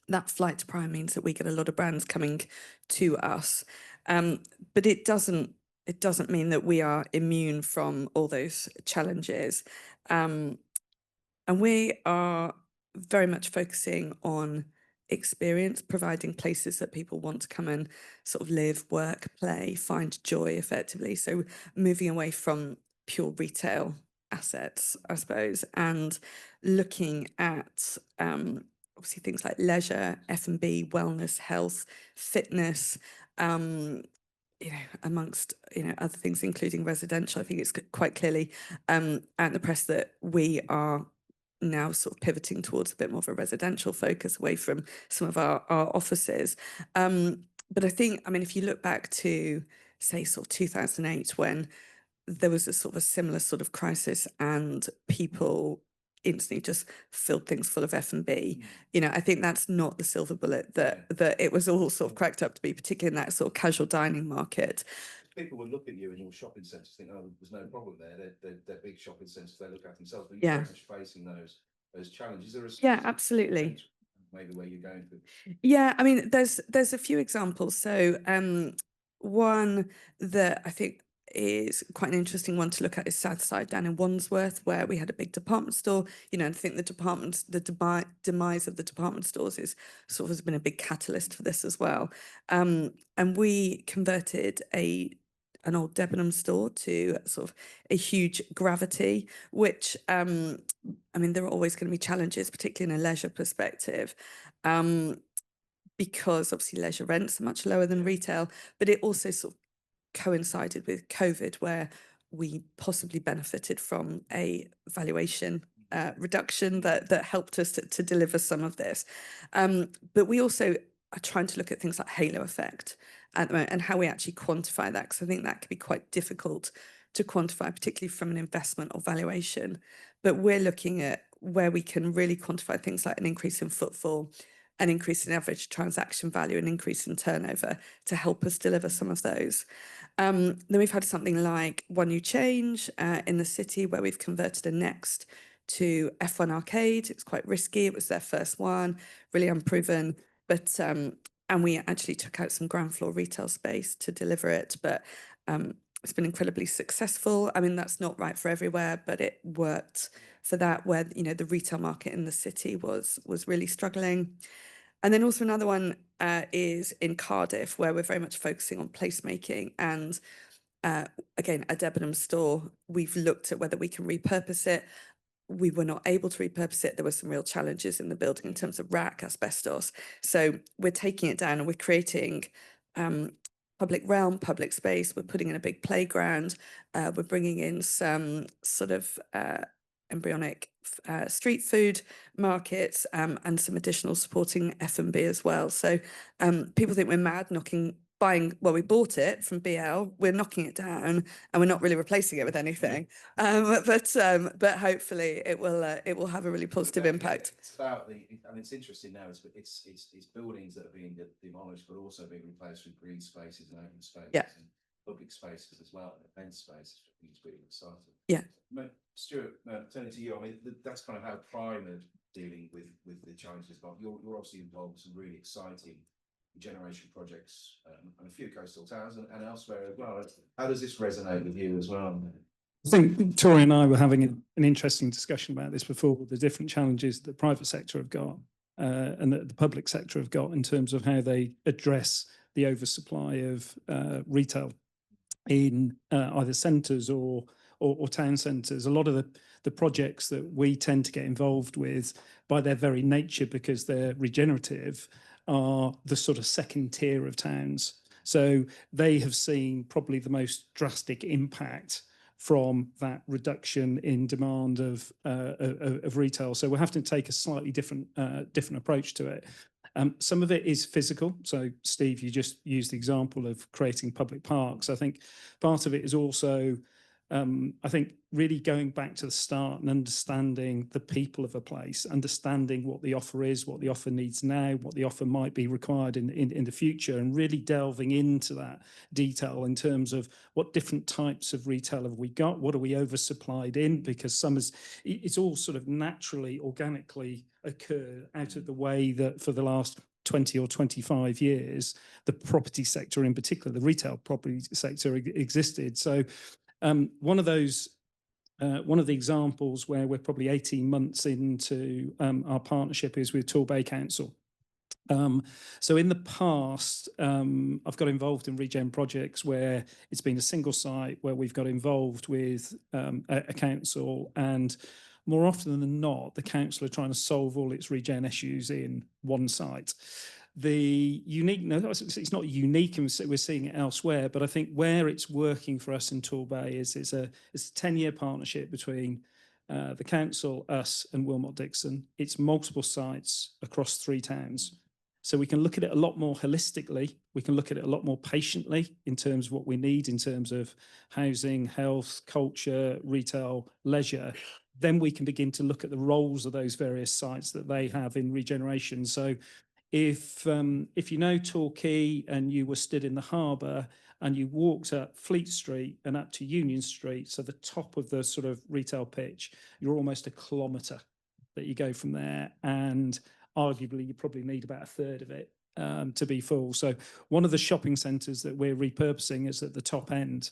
that flight to prime means that we get a lot of brands coming to us. But it doesn't mean that we are immune from all those challenges. And we are very much focusing on experience, providing places that people want to come and sort of live, work, play, find joy effectively. So moving away from pure retail assets, I suppose, and looking at obviously things like leisure, F&B, wellness, health, fitness, you know, amongst, you know, other things, including residential. I think it's quite clearly at the press that we are now sort of pivoting towards a bit more of a residential focus away from some of our offices. but I think, I mean, if you look back to, say, sort of 2008, when there was a sort of a similar sort of crisis and people instantly just filled things full of F&B, you know, I think that's not the silver bullet that it was all sort of cracked up to be, particularly in that sort of casual dining market. People would look at you in your shopping centres, think, oh, there's no problem there. They're big shopping centres. They look at themselves, but you're Yeah. very much facing those challenges. There is Yeah, absolutely. maybe where you're going to. Yeah, I mean, there's a few examples. So one that I think is quite an interesting one to look at is Southside down in Wandsworth, where we had a big department store. You know, I think the demise of the department stores is sort of has been a big catalyst for this as well. And we converted an old Debenham store to sort of a huge Gravity, which I mean, there are always going to be challenges, particularly in a leisure perspective. Because obviously leisure rents are much lower than retail, but it also sort of coincided with COVID, where we possibly benefited from a valuation reduction that helped us to deliver some of this. But we also are trying to look at things like halo effect at the moment and how we actually quantify that, because I think that can be quite difficult to quantify, particularly from an investment or valuation. But we're looking at where we can really quantify things like an increase in footfall, an increase in average transaction value, an increase in turnover to help us deliver some of those. Then we've had something like One New Change in the city, where we've converted a Next to F1 Arcade. It's quite risky. It was their first one, really unproven, but and we actually took out some ground floor retail space to deliver it, but it's been incredibly successful. I mean, that's not right for everywhere, but it worked for that, where, you know, the retail market in the city was really struggling. And then also another one is in Cardiff, where we're very much focusing on placemaking. And again, a Debenham store, we've looked at whether we can repurpose it. We were not able to repurpose it. There were some real challenges in the building in terms of rack asbestos. So we're taking it down and we're creating public realm, public space. We're putting in a big playground. We're bringing in some sort of embryonic street food markets and some additional supporting F&B as well. So people think we're mad we bought it from BL, we're knocking it down and we're not really replacing it with anything. But hopefully it will have a really positive impact. It's about it's interesting now, it's buildings that are being demolished, but also being replaced with green spaces and open spaces. Yeah. And public spaces as well, and event spaces. I think it's really exciting. Yeah. Stuart, turning to you, I mean, that's kind of how Prime are dealing with the challenges. But you're obviously involved in some really exciting regeneration projects and a few coastal towns and elsewhere as well. How does this resonate with you as well? I think Tori and I were having an interesting discussion about this before, the different challenges the private sector have got and that the public sector have got in terms of how they address the oversupply of retail in either centres or town centres. A lot of the projects that we tend to get involved with, by their very nature, because they're regenerative, are the sort of second tier of towns. So they have seen probably the most drastic impact from that reduction in demand of retail. So we're having to take a slightly different approach to it. Some of it is physical. So Steve, you just used the example of creating public parks. I think part of it is also, I think, really going back to the start and understanding the people of a place, understanding what the offer is, what the offer needs now, what the offer might be required in the future, and really delving into that detail in terms of what different types of retail have we got, what are we oversupplied in, because it's all sort of naturally, organically occurred out of the way that for the last 20 or 25 years, the property sector in particular, the retail property sector existed. So one of the examples where we're probably 18 months into our partnership is with Torbay Council. So in the past, I've got involved in regen projects where it's been a single site where we've got involved with a council, and more often than not, the council are trying to solve all its regen issues in one site. The uniqueness, it's not unique, and we're seeing it elsewhere, but I think where it's working for us in Torbay is it's a 10-year partnership between the council, us, and Wilmot Dixon. It's multiple sites across 3 towns. So we can look at it a lot more holistically. We can look at it a lot more patiently in terms of what we need in terms of housing, health, culture, retail, leisure. Then we can begin to look at the roles of those various sites that they have in regeneration. So if you know Torquay and you were stood in the harbour and you walked up Fleet Street and up to Union Street, so the top of the sort of retail pitch, you're almost a kilometre that you go from there, and arguably you probably need about a third of it to be full. So one of the shopping centres that we're repurposing is at the top end,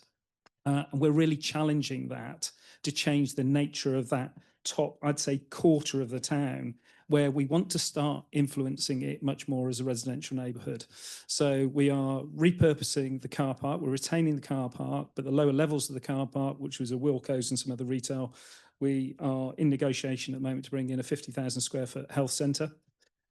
and we're really challenging that to change the nature of that top, I'd say, quarter of the town, where we want to start influencing it much more as a residential neighbourhood. So we are repurposing the car park, we're retaining the car park, but the lower levels of the car park, which was a Wilko's and some other retail, we are in negotiation at the moment to bring in a 50,000 square foot health centre.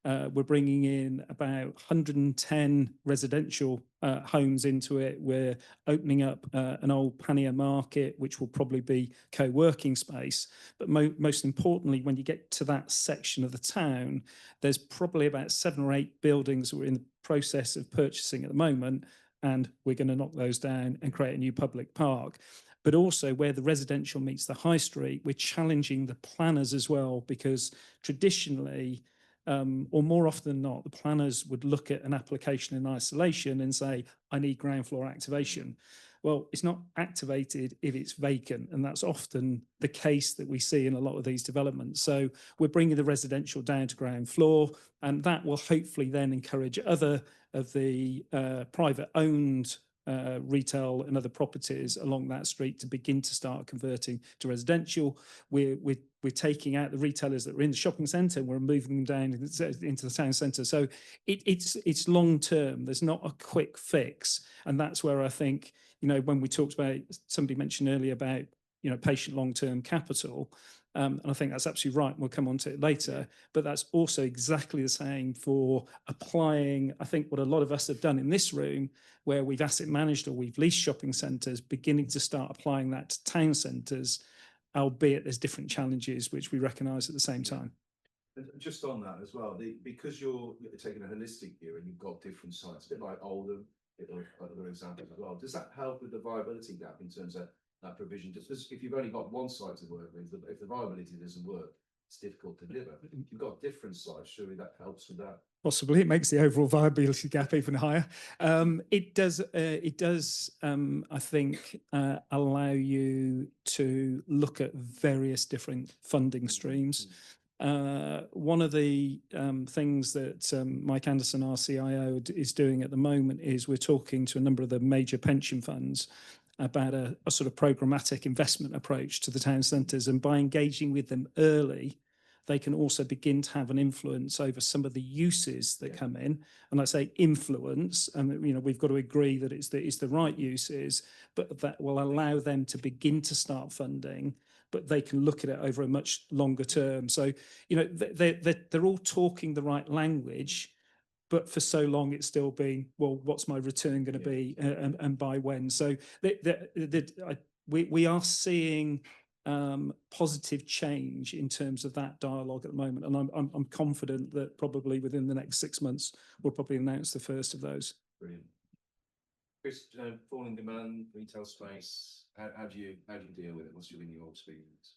We're bringing in about 110 residential homes into it. We're opening up an old pannier market, which will probably be co-working space. But most importantly, when you get to that section of the town, there's probably about 7 or 8 buildings that we're in the process of purchasing at the moment, and we're going to knock those down and create a new public park. But also where the residential meets the high street, we're challenging the planners as well, because traditionally, or more often than not, the planners would look at an application in isolation and say, I need ground floor activation. Well, it's not activated if it's vacant, and that's often the case that we see in a lot of these developments. So we're bringing the residential down to ground floor, and that will hopefully then encourage other of the private owned retail and other properties along that street to begin to start converting to residential. We're taking out the retailers that are in the shopping centre and we're moving them down into the town centre. So it's long term. There's not a quick fix, and that's where I think, you know, when we talked about, somebody mentioned earlier about, you know, patient long term capital. And I think that's absolutely right. We'll come on to it later, but that's also exactly the same for applying, I think, what a lot of us have done in this room, where we've asset managed or we've leased shopping centres, beginning to start applying that to town centres, albeit there's different challenges, which we recognise at the same time. And just on that as well, because you're taking a holistic view and you've got different sites, a bit like Oldham, other examples as well, does that help with the viability gap in terms of that provision? Just if you've only got one site to work with, if the viability doesn't work, it's difficult to deliver. If you've got different sites, surely that helps with that. Possibly, it makes the overall viability gap even higher. It does, I think, allow you to look at various different funding streams. One of the things that Mike Anderson, our CIO, is doing at the moment is we're talking to a number of the major pension funds about a sort of programmatic investment approach to the town centres, and by engaging with them early, they can also begin to have an influence over some of the uses that come in. And I say influence, and you know, we've got to agree that it's the right uses, but that will allow them to begin to start funding, but they can look at it over a much longer term. So, you know, they're all talking the right language, but for so long it's still been, well, what's my return going to be, and by when? So we are seeing positive change in terms of that dialogue at the moment, and I'm confident that probably within the next 6 months we'll probably announce the first of those. Brilliant. Chris, falling demand, retail space, how do you deal with it? What's your experience?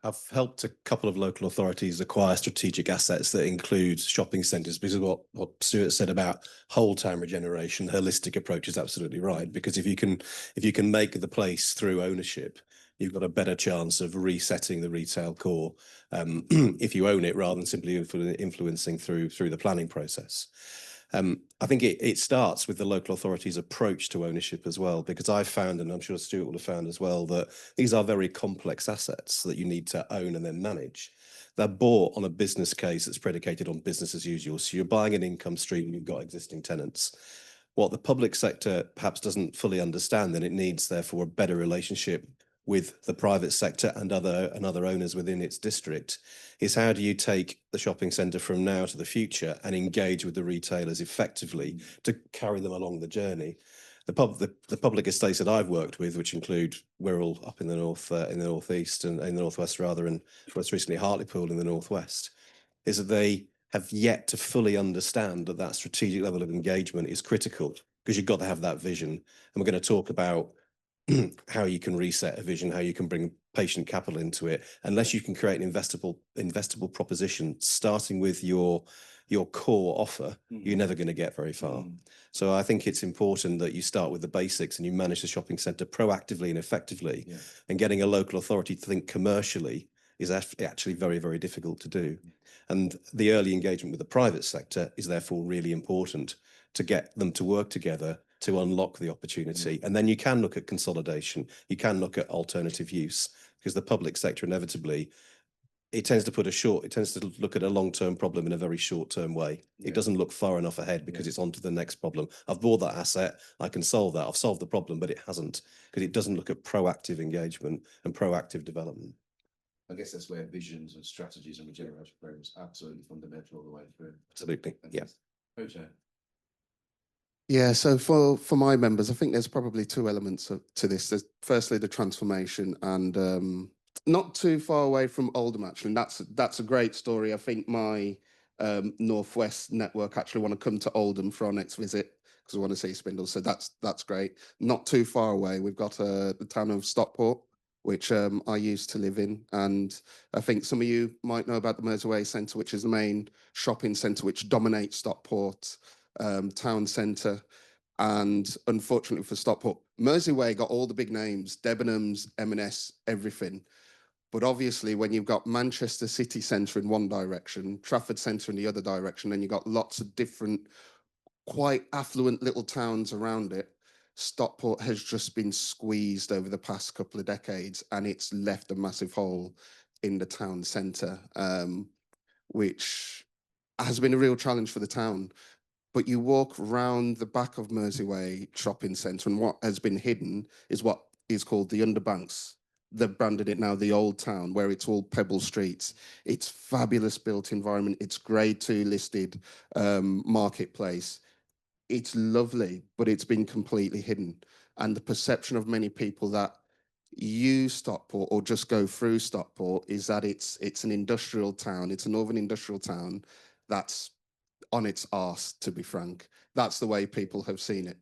I've helped a couple of local authorities acquire strategic assets that include shopping centres, because of what Stuart said about whole town regeneration, holistic approach is absolutely right. Because if you can make the place through ownership, you've got a better chance of resetting the retail core if you own it, rather than simply influencing through the planning process. I think it starts with the local authority's approach to ownership as well, because I've found, and I'm sure Stuart will have found as well, that these are very complex assets that you need to own and then manage. They're bought on a business case that's predicated on business as usual. So you're buying an income stream, you've got existing tenants. What the public sector perhaps doesn't fully understand, and it needs therefore a better relationship with the private sector and other owners within its district, is how do you take the shopping centre from now to the future and engage with the retailers effectively to carry them along the journey. The public estates that I've worked with, which include Wirral up in the northeast, and in the northwest rather, and most recently Hartlepool in the northwest, is that they have yet to fully understand that that strategic level of engagement is critical, because you've got to have that vision. And we're going to talk about how you can reset a vision, how you can bring patient capital into it. Unless you can create an investable proposition, starting with your core offer, you're never going to get very far. So I think it's important that you start with the basics and you manage the shopping centre proactively and effectively. And getting a local authority to think commercially is actually very, very difficult to do. And the early engagement with the private sector is therefore really important to get them to work together to unlock the opportunity. And then you can look at consolidation, you can look at alternative use, because the public sector inevitably, it tends to look at a long-term problem in a very short-term way. It doesn't look far enough ahead because it's on to the next problem. I've bought that asset, I can solve that, I've solved the problem, but it hasn't, because it doesn't look at proactive engagement and proactive development. I guess that's where visions and strategies and regeneration programs are absolutely fundamental all the way through. Absolutely, yeah. OJ. Yeah, so for my members, I think there's probably two elements to this. There's firstly the transformation, and not too far away from Oldham, actually. And that's a great story. I think my Northwest network actually want to come to Oldham for our next visit because we want to see Spindle. So that's great. Not too far away, we've got the town of Stockport, which I used to live in. And I think some of you might know about the Mersey Centre, which is the main shopping centre which dominates Stockport town centre. And unfortunately for Stockport, Mersey got all the big names, Debenhams, M&S, everything. But obviously when you've got Manchester city centre in one direction, Trafford centre in the other direction, then you've got lots of different, quite affluent little towns around it. Stockport has just been squeezed over the past couple of decades, and it's left a massive hole in the town centre, which has been a real challenge for the town. But you walk round the back of Mersey shopping centre, and what has been hidden is what is called the Underbanks. They've branded it now the Old Town, where it's all pebble streets. It's fabulous built environment. It's grade 2 listed marketplace. It's lovely, but it's been completely hidden. And the perception of many people that use Stockport or just go through Stockport is that it's an industrial town. It's a northern industrial town that's on its arse, to be frank. That's the way people have seen it.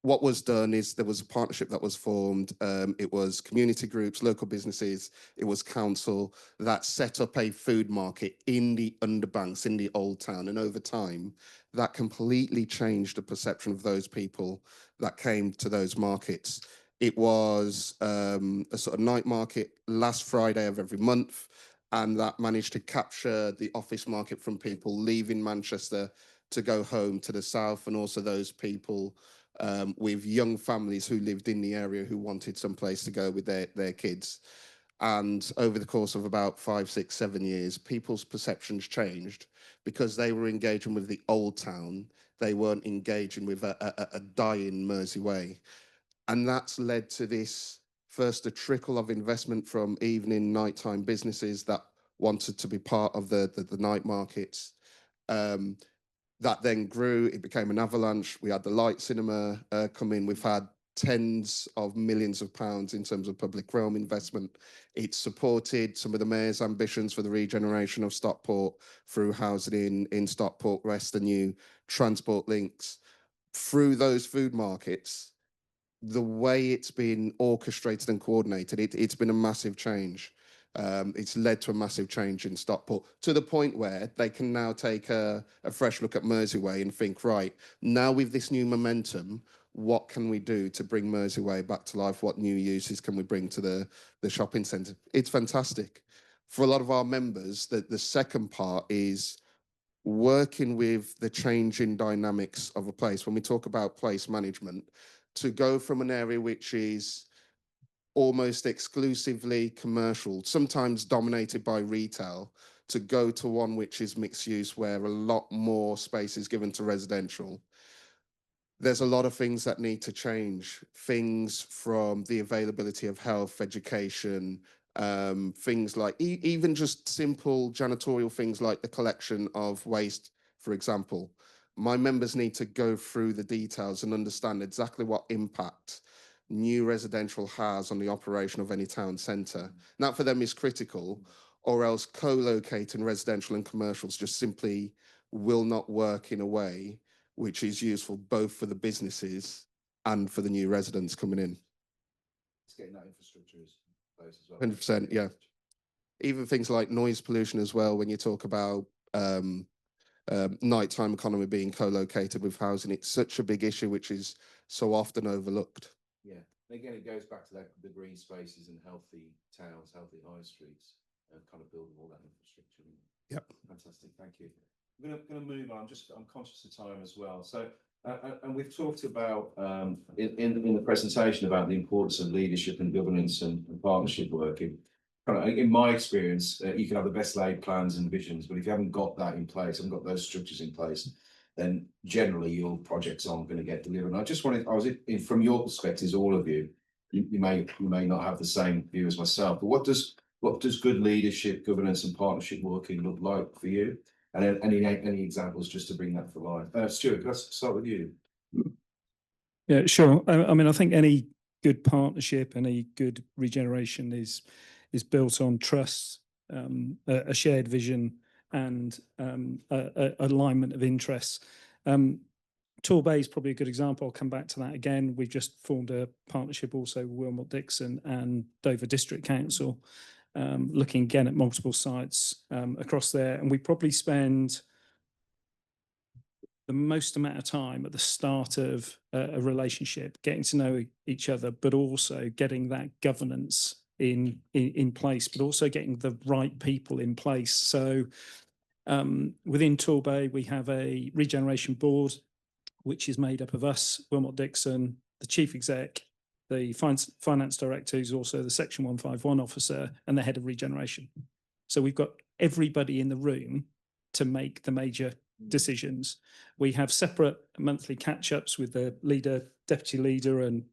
What was done is there was a partnership that was formed. It was community groups, local businesses, it was council that set up a food market in the Underbanks, in the Old Town. And over time, that completely changed the perception of those people that came to those markets. It was a sort of night market last Friday of every month, and that managed to capture the office market from people leaving Manchester to go home to the south, and also those people with young families who lived in the area who wanted some place to go with their kids. And over the course of about 5, 6, 7 years, people's perceptions changed because they were engaging with the Old Town. They weren't engaging with a dying Mersey Way. And that's led to this, first a trickle of investment from evening, nighttime businesses that wanted to be part of the night markets. That then grew, it became an avalanche. We had the light cinema come in. We've had tens of millions of pounds in terms of public realm investment. It supported some of the mayor's ambitions for the regeneration of Stockport through housing in Stockport West, the new transport links. Through those food markets, the way it's been orchestrated and coordinated, it's been a massive change. It's led to a massive change in Stockport, to the point where they can now take a fresh look at Mersey and think, right, now with this new momentum, what can we do to bring Mersey back to life? What new uses can we bring to the shopping centre? It's fantastic. For a lot of our members, the second part is working with the changing dynamics of a place. When we talk about place management, to go from an area which is almost exclusively commercial, sometimes dominated by retail, to go to one which is mixed use, where a lot more space is given to residential. There's a lot of things that need to change. Things from the availability of health, education, things like even just simple janitorial things like the collection of waste, for example. My members need to go through the details and understand exactly what impact new residential has on the operation of any town centre. That for them is critical. or else co-locating residential and commercials just simply will not work in a way which is useful both for the businesses and for the new residents coming in. It's getting that infrastructure in place as well. 100%, yeah. Even things like noise pollution as well, when you talk about nighttime economy being co-located with housing, it's such a big issue which is so often overlooked. Yeah, and again, it goes back to that, the green spaces and healthy towns, healthy high streets, and kind of building all that infrastructure. Yep. Fantastic, thank you. I'm going to move on. I'm conscious of time as well. So, and we've talked about in the presentation about the importance of leadership and governance and partnership working. In my experience, you can have the best laid plans and visions, but if you haven't got that in place, haven't got those structures in place, then generally your projects aren't going to get delivered. And I just wanted, from your perspectives, all of you, you may not have the same view as myself, but what does good leadership, governance, and partnership working look like for you? And then any examples just to bring that to life. Stuart, can I start with you? Yeah, sure. I mean, I think any good partnership, any good regeneration is built on trust, a shared vision, and alignment of interests. Torbay is probably a good example. I'll come back to that again. We've just formed a partnership also with Wilmot Dixon and Dover District Council, looking again at multiple sites across there. And we probably spend the most amount of time at the start of a relationship, getting to know each other, but also getting that governance in place, but also getting the right people in place. So within Torbay, we have a regeneration board, which is made up of us, Wilmot Dixon, the chief exec, the finance director, who's also the Section 151 officer, and the head of regeneration. So we've got everybody in the room to make the major decisions. We have separate monthly catch-ups with the leader, deputy leader, and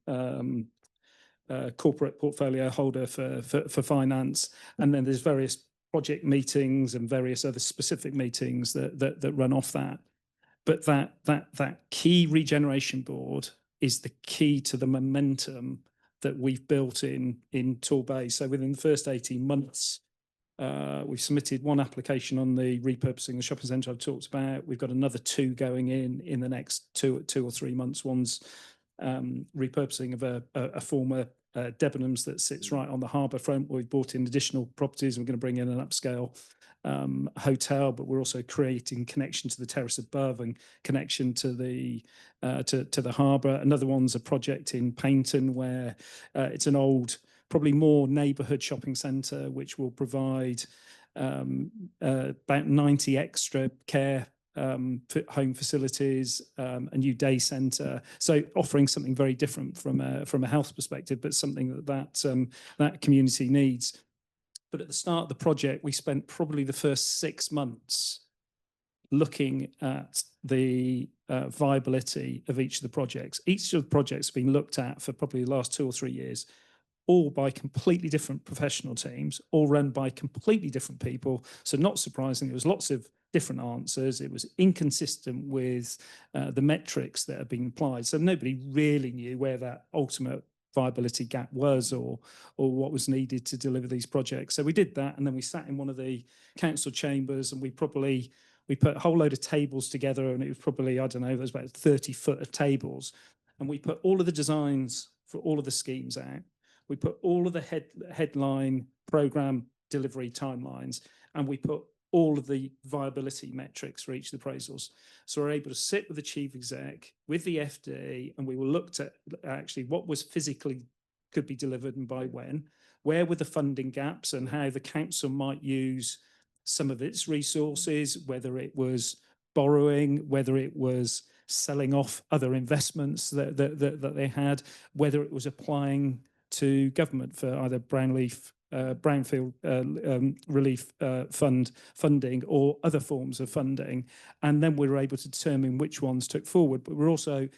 corporate portfolio holder for finance. And then there's various project meetings and various other specific meetings that run off that. But that key regeneration board is the key to the momentum that we've built in Torbay. So within the first 18 months, we've submitted one application on the repurposing the shopping centre I've talked about. We've got another 2 going in the next two or 3 months. One's repurposing of a former Debenhams that sits right on the harbour front. We've bought in additional properties. We're going to bring in an upscale hotel, but we're also creating connection to the terrace above and connection to the harbour. Another one's a project in Paynton where it's an old, probably more neighbourhood shopping centre, which will provide about 90 extra care home facilities, a new day centre. So offering something very different from a health perspective, but something that community needs. But at the start of the project, we spent probably the first 6 months looking at the viability of each of the projects. Each of the projects have been looked at for probably the last 2 or 3 years, all by completely different professional teams, all run by completely different people. So not surprising, there was lots of different answers. It was inconsistent with the metrics that have been applied. So nobody really knew where that ultimate viability gap was or what was needed to deliver these projects. So we did that, and then we sat in one of the council chambers, and we put a whole load of tables together, and it was probably, I don't know, there's about 30 foot of tables, and we put all of the designs for all of the schemes out. We put all of the headline program delivery timelines, and we put all of the viability metrics for each of the appraisals. So we're able to sit with the chief exec, with the FD, and we looked at actually what was physically could be delivered and by when, where were the funding gaps and how the council might use some of its resources, whether it was borrowing, whether it was selling off other investments that they had, whether it was applying to government for either brownfield relief funding or other forms of funding. And then we were able to determine which ones took forward, but we're also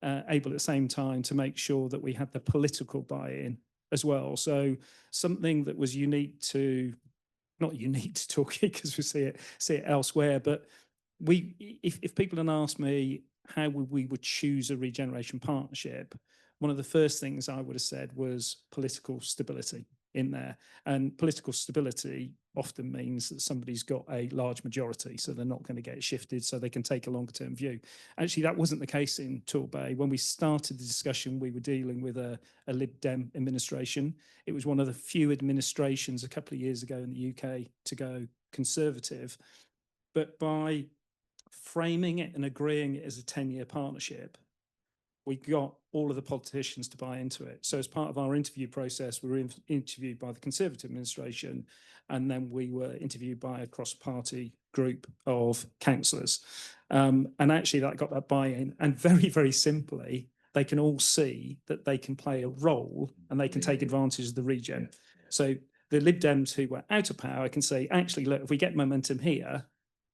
able at the same time to make sure that we had the political buy-in as well. So something that was not unique to Torquay because we see it elsewhere, but if people had asked me how we would choose a regeneration partnership, one of the first things I would have said was political stability. in there. And political stability often means that somebody's got a large majority, so they're not going to get shifted, so they can take a longer term view. Actually, that wasn't the case in Torbay. When we started the discussion, we were dealing with a Lib Dem administration. It was one of the few administrations a couple of years ago in the UK to go Conservative. But by framing it and agreeing it as a 10-year partnership, we got all of the politicians to buy into it. So as part of our interview process, we were interviewed by the Conservative administration, and then we were interviewed by a cross-party group of councillors. And actually that got that buy-in. And very, very simply, they can all see that they can play a role and they can take advantage of the regen. So the Lib Dems who were out of power can say, actually, look, if we get momentum here,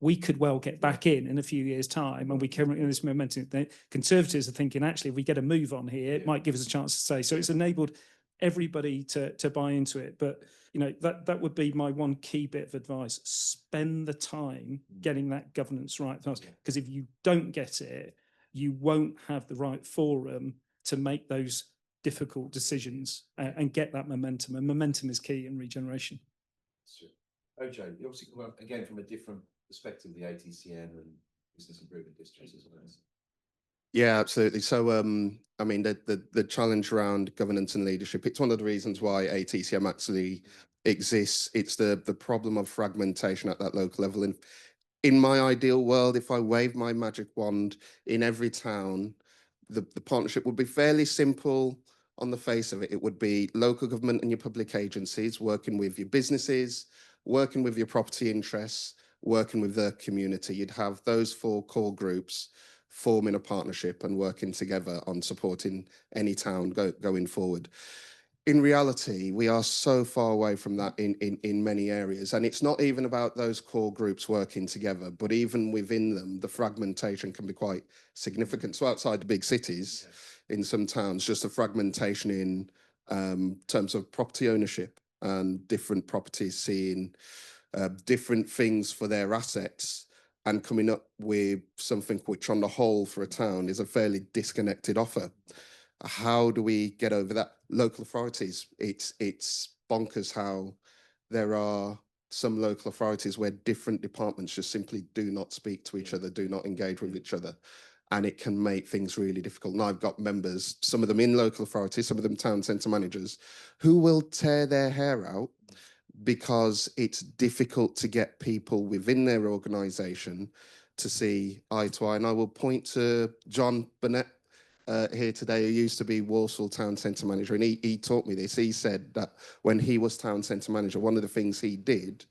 we could well get back in a few years' time, and we can in this momentum. The Conservatives are thinking, actually, if we get a move on here, it might give us a chance to stay. So it's enabled everybody to buy into it. But you know, that would be my one key bit of advice: spend the time getting that governance right, because if you don't get it, you won't have the right forum to make those difficult decisions and get that momentum. And momentum is key in regeneration. OJ, you obviously come up again from a different perspective, the ATCN and business improvement districts as well. Yeah, absolutely. So, I mean, the challenge around governance and leadership, it's one of the reasons why ATCM actually exists. It's the problem of fragmentation at that local level. And in my ideal world, if I wave my magic wand in every town, the partnership would be fairly simple on the face of it. It would be local government and your public agencies working with your businesses, working with your property interests, working with the community. You'd have those four core groups forming a partnership and working together on supporting any town going forward. In reality, we are so far away from that in many areas. And it's not even about those core groups working together, but even within them, the fragmentation can be quite significant. So outside the big cities, in some towns, just a fragmentation in terms of property ownership and different properties seeing different things for their assets and coming up with something which on the whole for a town is a fairly disconnected offer. How do we get over that? Local authorities, it's bonkers how there are some local authorities where different departments just simply do not speak to each other, do not engage with each other. And it can make things really difficult. And I've got members, some of them in local authorities, some of them town centre managers, who will tear their hair out because it's difficult to get people within their organisation to see eye to eye. And I will point to John Burnett here today, who used to be Walsall Town Centre Manager, and he taught me this. He said that when he was Town Centre Manager, one of the things he did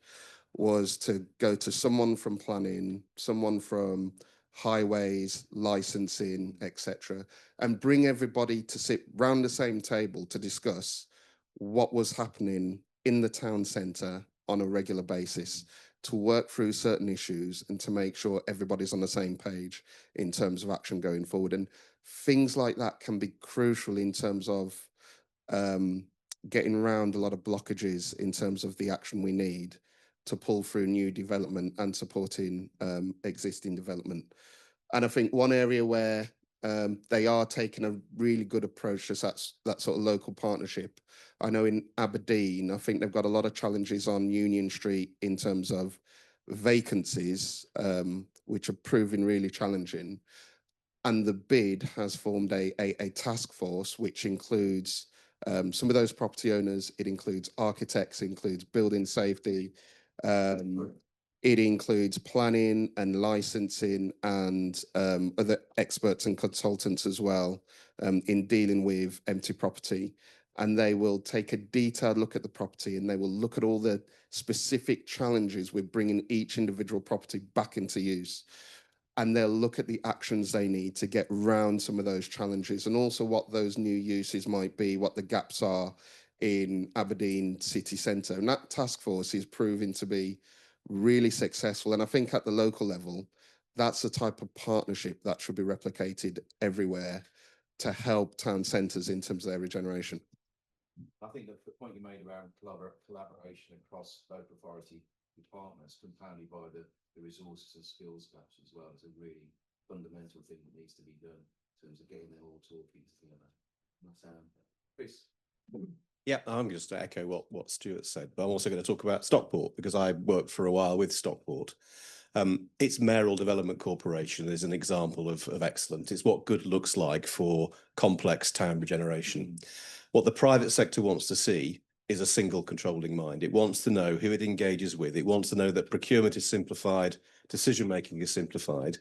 was to go to someone from planning, someone from highways, licensing, etc., and bring everybody to sit round the same table to discuss what was happening in the town centre on a regular basis, to work through certain issues and to make sure everybody's on the same page in terms of action going forward. And things like that can be crucial in terms of getting around a lot of blockages in terms of the action we need to pull through new development and supporting existing development. And I think one area where they are taking a really good approach to that sort of local partnership. I know in Aberdeen, I think they've got a lot of challenges on Union Street in terms of vacancies, which are proving really challenging. And the bid has formed a task force, which includes some of those property owners. It includes architects, it includes building safety, it includes planning and licensing and other experts and consultants as well in dealing with empty property. And they will take a detailed look at the property, and they will look at all the specific challenges with bringing each individual property back into use. And they'll look at the actions they need to get around some of those challenges, and also what those new uses might be, what the gaps are in Aberdeen city centre. And that task force is proving to be really successful. And I think at the local level, that's the type of partnership that should be replicated everywhere to help town centres in terms of their regeneration. I think the point you made around collaboration across local authority departments, compounded by the resources and skills gaps as well, is a really fundamental thing that needs to be done in terms of getting them all talking together. Chris. Yeah, I'm just to echo what Stuart said, but I'm also going to talk about Stockport because I worked for a while with Stockport. Its Mayoral Development Corporation is an example of excellence. It's what good looks like for complex town regeneration. What the private sector wants to see is a single controlling mind. It wants to know who it engages with. It wants to know that procurement is simplified, decision making is simplified,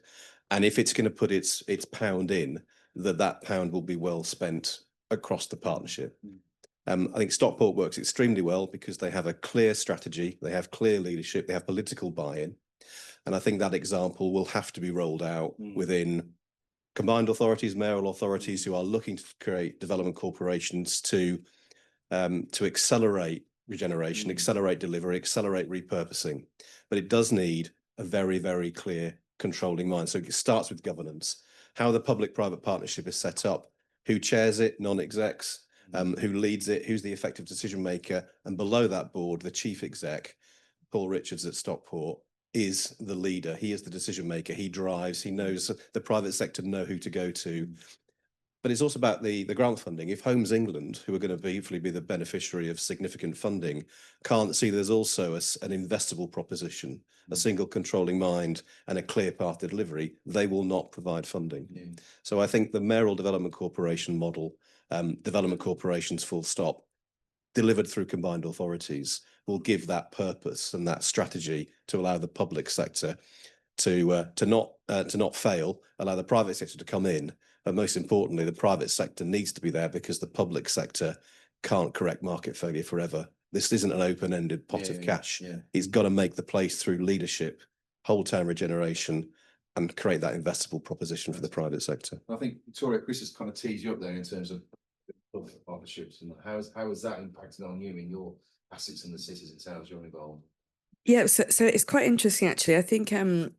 and if it's going to put its pound in, that pound will be well spent across the partnership. I think Stockport works extremely well because they have a clear strategy, they have clear leadership, they have political buy-in. And I think that example will have to be rolled out within combined authorities, mayoral authorities who are looking to create development corporations to accelerate regeneration, accelerate delivery, accelerate repurposing. But it does need a very, very clear controlling mind. So it starts with governance, how the public-private partnership is set up, who chairs it, non-execs, who leads it, who's the effective decision maker, and below that board, the chief exec, Paul Richards at Stockport, is the leader. He is the decision maker. He drives. He knows the private sector know who to go to. But it's also about the grant funding. If Homes England, who are going to hopefully be the beneficiary of significant funding, can't see there's also an investable proposition, a single controlling mind, and a clear path to delivery, they will not provide funding. So I think the Mayoral Development Corporation model, development corporations full stop, delivered through combined authorities, will give that purpose and that strategy to allow the public sector to not fail, allow the private sector to come in, but most importantly, the private sector needs to be there because the public sector can't correct market failure forever. This isn't an open-ended pot of cash. It's got to make the place through leadership, whole town regeneration, and create that investable proposition for the private sector. I think Victoria, Chris has kind of teased you up there in terms of public partnerships, and how is that impacting on you in your assets in the cities and towns you're involved? Yeah, so it's quite interesting actually. I think a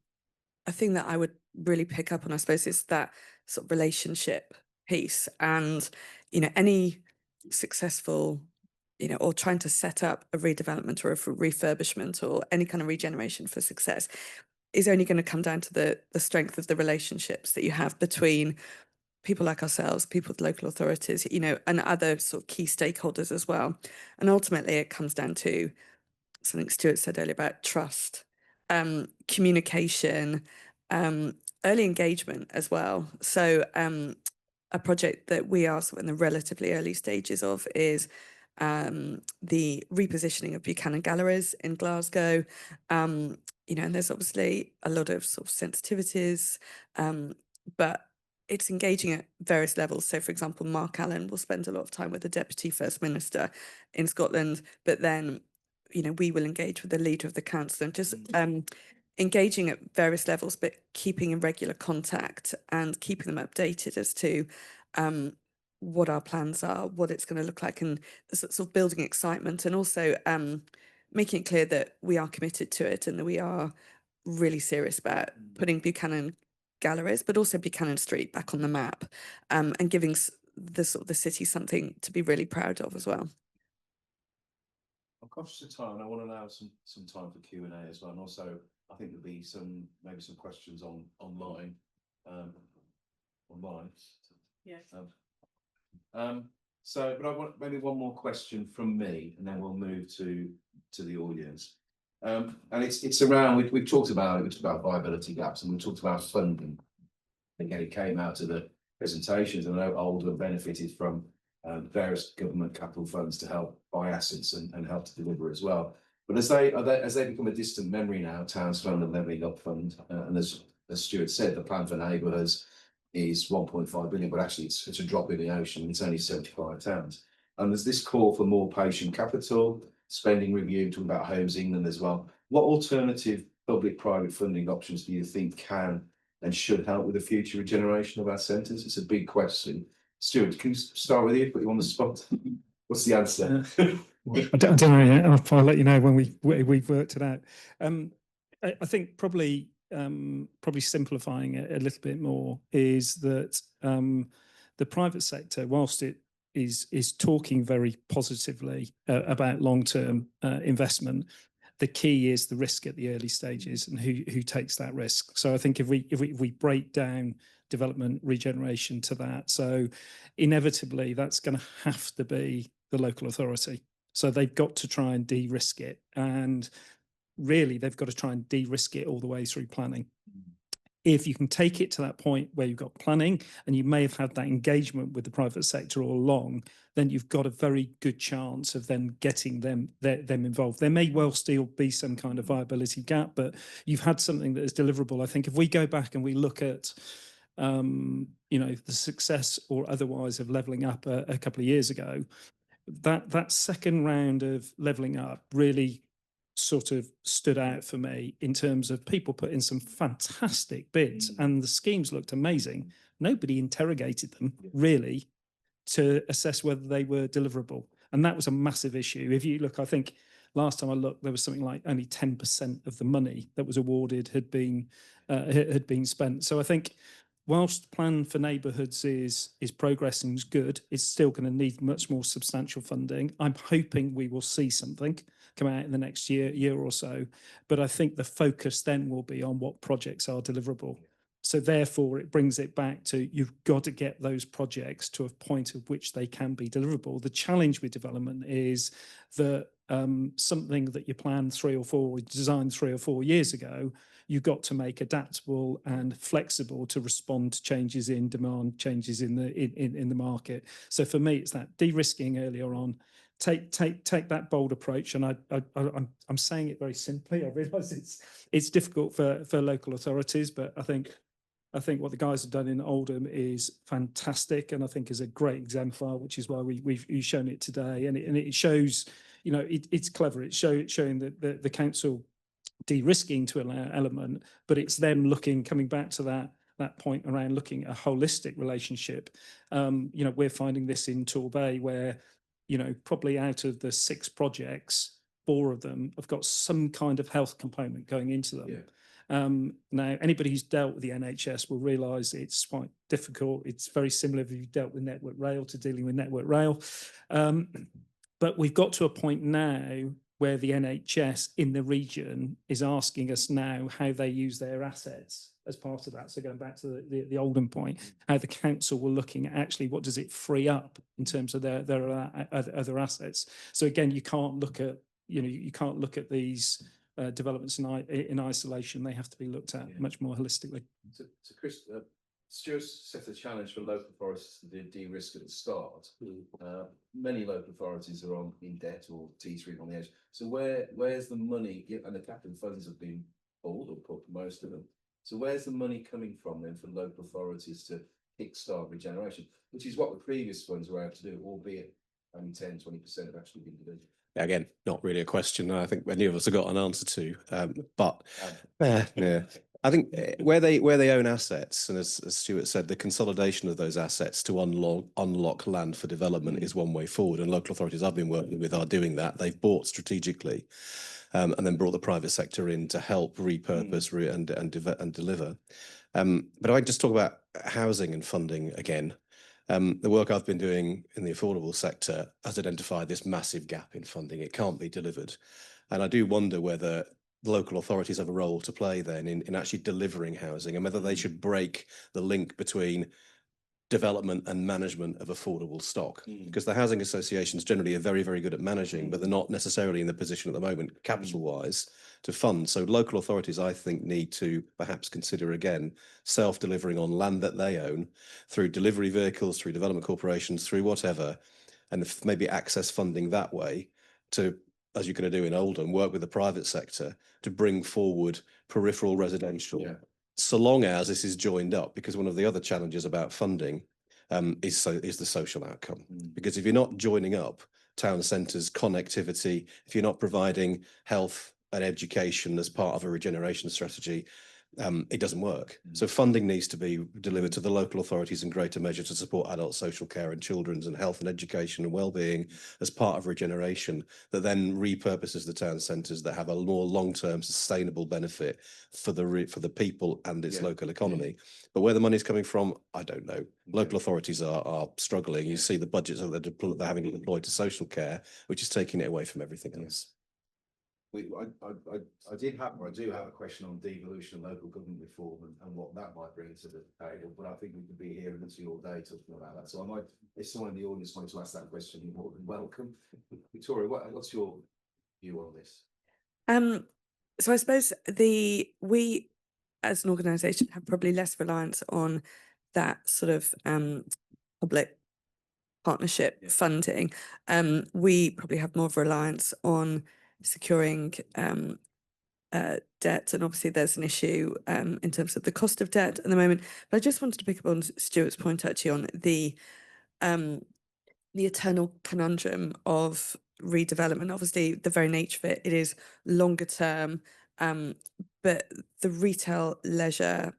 thing that I would really pick up on, I suppose, is that sort of relationship piece. And any successful, or trying to set up a redevelopment or a refurbishment or any kind of regeneration for success is only going to come down to the strength of the relationships that you have between people like ourselves, people with local authorities, and other sort of key stakeholders as well. And ultimately it comes down to something Stuart said earlier about trust, communication, early engagement as well. So a project that we are sort of in the relatively early stages of is the repositioning of Buchanan Galleries in Glasgow. And there's obviously a lot of sort of sensitivities, but it's engaging at various levels. So, for example, Mark Allen will spend a lot of time with the Deputy First Minister in Scotland, but then, we will engage with the leader of the council and just engaging at various levels, but keeping in regular contact and keeping them updated as to what our plans are, what it's going to look like, and sort of building excitement, and also making it clear that we are committed to it and that we are really serious about putting Buchanan Galleries, but also Buchanan Street back on the map, and giving the city something to be really proud of as well. I'm conscious of time, and I want to allow some time for Q&A as well. And also, I think there'll be maybe some questions online. Yes. But I want maybe one more question from me, and then we'll move to the audience. And it's around, we've talked about viability gaps, and we talked about funding. Again, it came out of the presentations, and I know Oldham benefited from various government capital funds to help buy assets and help to deliver as well. But as they become a distant memory now, Towns Fund and Levelling Up Fund, and as Stuart said, the plan for neighbourhoods is 1.5 billion, but actually it's a drop in the ocean. It's only 75 towns. And there's this call for more patient capital, spending review, talking about Homes England as well. What alternative public-private funding options do you think can and should help with the future regeneration of our centres? It's a big question. Stuart, can you start with you? Put you on the spot. What's the answer? I don't know yet. I'll let you know when we've worked it out. I think probably simplifying it a little bit more is that the private sector, whilst it is talking very positively about long-term investment, the key is the risk at the early stages and who takes that risk. So I think if we break down development regeneration to that, so inevitably that's going to have to be the local authority. So they've got to try and de-risk it. And really, they've got to try and de-risk it all the way through planning. If you can take it to that point where you've got planning and you may have had that engagement with the private sector all along, then you've got a very good chance of then getting them involved. There may well still be some kind of viability gap, but you've had something that is deliverable. I think if we go back and we look at the success or otherwise of levelling up a couple of years ago, that second round of levelling up really sort of stood out for me in terms of people put in some fantastic bids and the schemes looked amazing. Nobody interrogated them really to assess whether they were deliverable. And that was a massive issue. If you look, I think last time I looked, there was something like only 10% of the money that was awarded had been spent. So I think whilst plan for neighbourhoods is progressing, is good, it's still going to need much more substantial funding. I'm hoping we will see something come out in the next year or so, but I think the focus then will be on what projects are deliverable. So therefore, it brings it back to you've got to get those projects to a point at which they can be deliverable. The challenge with development is that something that you planned 3 or 4, designed 3 or 4 years ago, you've got to make adaptable and flexible to respond to changes in demand, changes in the market. So for me, it's that de-risking earlier on. Take that bold approach, and I'm saying it very simply. I realise it's difficult for local authorities, but I think what the guys have done in Oldham is fantastic, and I think is a great exemplar, which is why we've shown it today, and it shows, it's clever. It's showing that the council de-risking to an element, but it's them coming back to that point around looking at a holistic relationship. We're finding this in Torbay where, probably out of the 6 projects, 4 of them have got some kind of health component going into them. Yeah. Now, anybody who's dealt with the NHS will realise it's quite difficult. It's very similar if you've dealt with Network Rail to dealing with Network Rail. But we've got to a point now where the NHS in the region is asking us now how they use their assets as part of that. So going back to the Oldham point, how the council were looking at actually what does it free up in terms of their other assets. So again, you can't look at these developments in isolation. They have to be looked at much more holistically. So Chris, Stuart set a challenge for local authorities to de-risk at the start. Many local authorities are in debt or T3 on the edge. So where's the money? And the capital funds have been pulled or put most of them. So where's the money coming from then for local authorities to kickstart regeneration, which is what the previous funds were able to do, albeit only 10-20% have actually been delivered. Again, not really a question I think many of us have got an answer to, but yeah. I think where they own assets, and as Stuart said, the consolidation of those assets to unlock land for development is one way forward, and local authorities I've been working with are doing that. They've bought strategically, and then brought the private sector in to help repurpose and deliver. But I just talk about housing and funding again. The work I've been doing in the affordable sector has identified this massive gap in funding. It can't be delivered, and I do wonder whether local authorities have a role to play then in actually delivering housing, and whether they should break the link between development and management of affordable stock, because the housing associations generally are very, very good at managing, but they're not necessarily in the position at the moment, capital wise, to fund. So local authorities, I think, need to perhaps consider again self-delivering on land that they own through delivery vehicles, through development corporations, through whatever, and maybe access funding that way to, as you're going to do in Oldham, work with the private sector to bring forward peripheral residential, so long as this is joined up. Because one of the other challenges about funding is the social outcome. Because if you're not joining up town centres, connectivity, if you're not providing health and education as part of a regeneration strategy, it doesn't work. So funding needs to be delivered to the local authorities in greater measure to support adult social care and children's and health and education and well-being as part of regeneration, that then repurposes the town centres that have a more long-term sustainable benefit for the people and its local economy. But where the money's coming from, I don't know. Local authorities are struggling. You see the budgets that they're having to deploy to social care, which is taking it away from everything else. I do have a question on devolution and local government reform and what that might bring to the table, but I think we could be here literally all day talking about that. So I might, if someone in the audience wanted to ask that question, you're more than welcome. Victoria, what's your view on this? So I suppose we as an organisation have probably less reliance on that sort of public partnership funding. We probably have more of a reliance on securing debt, and obviously there's an issue in terms of the cost of debt at the moment. But I just wanted to pick up on Stuart's point actually on the eternal conundrum of redevelopment. Obviously, the very nature of it is longer term, but the retail, leisure,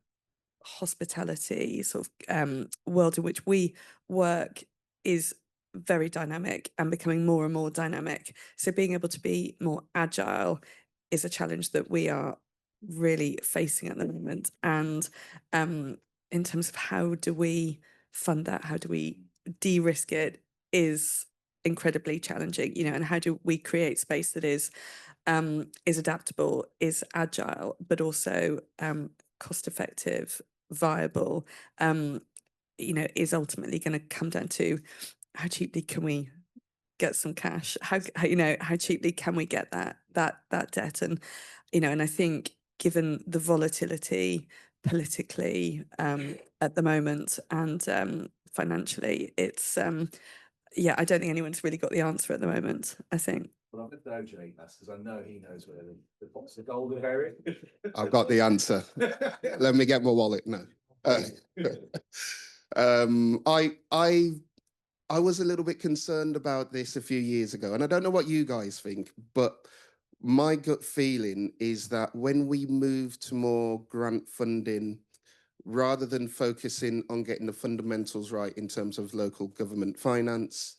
hospitality sort of world in which we work is very dynamic and becoming more and more dynamic. So being able to be more agile is a challenge that we are really facing at the moment. And in terms of how do we fund that, how do we de-risk it, is incredibly challenging, you know, and how do we create space that is adaptable, is agile, but also cost effective, viable, you know, is ultimately going to come down to how cheaply can we get some cash, how you know, how cheaply can we get that debt. And you know, and I think given the volatility politically at the moment and financially, it's yeah, I don't think anyone's really got the answer at the moment, I think. Well, I'll let OJ ask because I know he knows where the box of gold is buried. I've got the answer. Let me get my wallet. No. I was a little bit concerned about this a few years ago, and I don't know what you guys think, but my gut feeling is that when we move to more grant funding, rather than focusing on getting the fundamentals right in terms of local government finance,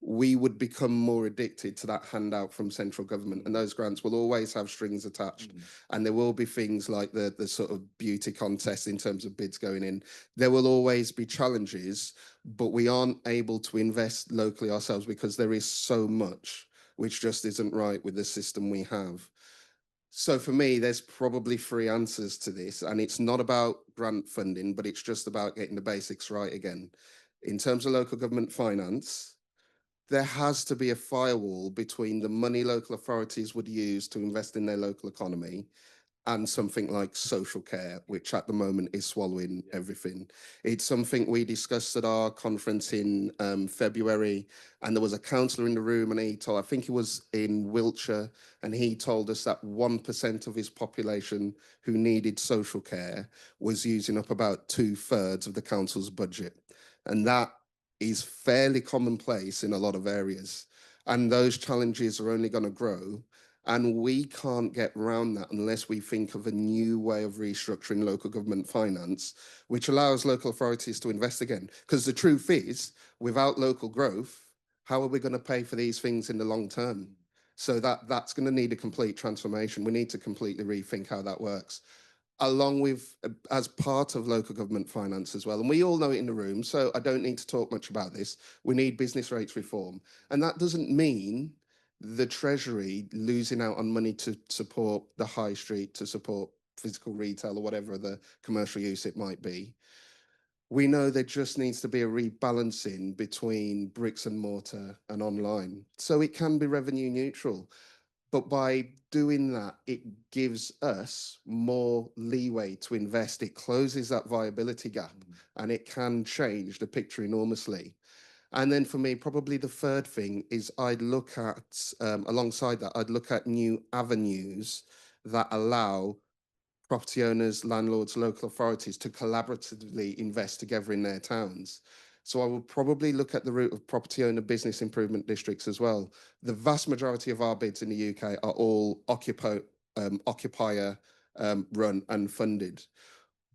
we would become more addicted to that handout from central government, and those grants will always have strings attached. And there will be things like the sort of beauty contest in terms of bids going in. There will always be challenges, but we aren't able to invest locally ourselves because there is so much which just isn't right with the system we have. So for me, there's probably three answers to this, and it's not about grant funding, but it's just about getting the basics right again. In terms of local government finance, there has to be a firewall between the money local authorities would use to invest in their local economy and something like social care, which at the moment is swallowing everything. It's something we discussed at our conference in February, and there was a councillor in the room, and he told, I think he was in Wiltshire, and he told us that 1% of his population who needed social care was using up about 2/3 of the council's budget. And that is fairly commonplace in a lot of areas. And those challenges are only going to grow. And we can't get around that unless we think of a new way of restructuring local government finance, which allows local authorities to invest again. Because the truth is, without local growth, how are we going to pay for these things in the long term? So that's going to need a complete transformation. We need to completely rethink how that works, along with as part of local government finance as well. And we all know it in the room, so I don't need to talk much about this. We need business rates reform. And that doesn't mean the Treasury losing out on money to support the high street, to support physical retail or whatever the commercial use it might be. We know there just needs to be a rebalancing between bricks and mortar and online. So it can be revenue neutral. But by doing that, it gives us more leeway to invest. It closes that viability gap, and it can change the picture enormously. And then for me, probably the third thing is I'd look at, alongside that, I'd look at new avenues that allow property owners, landlords, local authorities to collaboratively invest together in their towns. So I would probably look at the route of property owner business improvement districts as well. The vast majority of our bids in the UK are all occupier run and funded.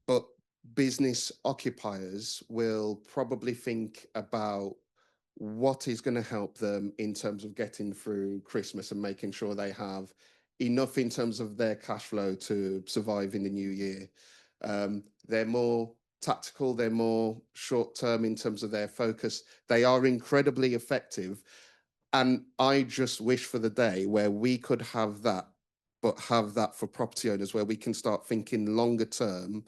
But business occupiers will probably think about what is going to help them in terms of getting through Christmas and making sure they have enough in terms of their cash flow to survive in the new year. They're more tactical, they're more short term in terms of their focus. They are incredibly effective. And I just wish for the day where we could have that, but have that for property owners, where we can start thinking longer term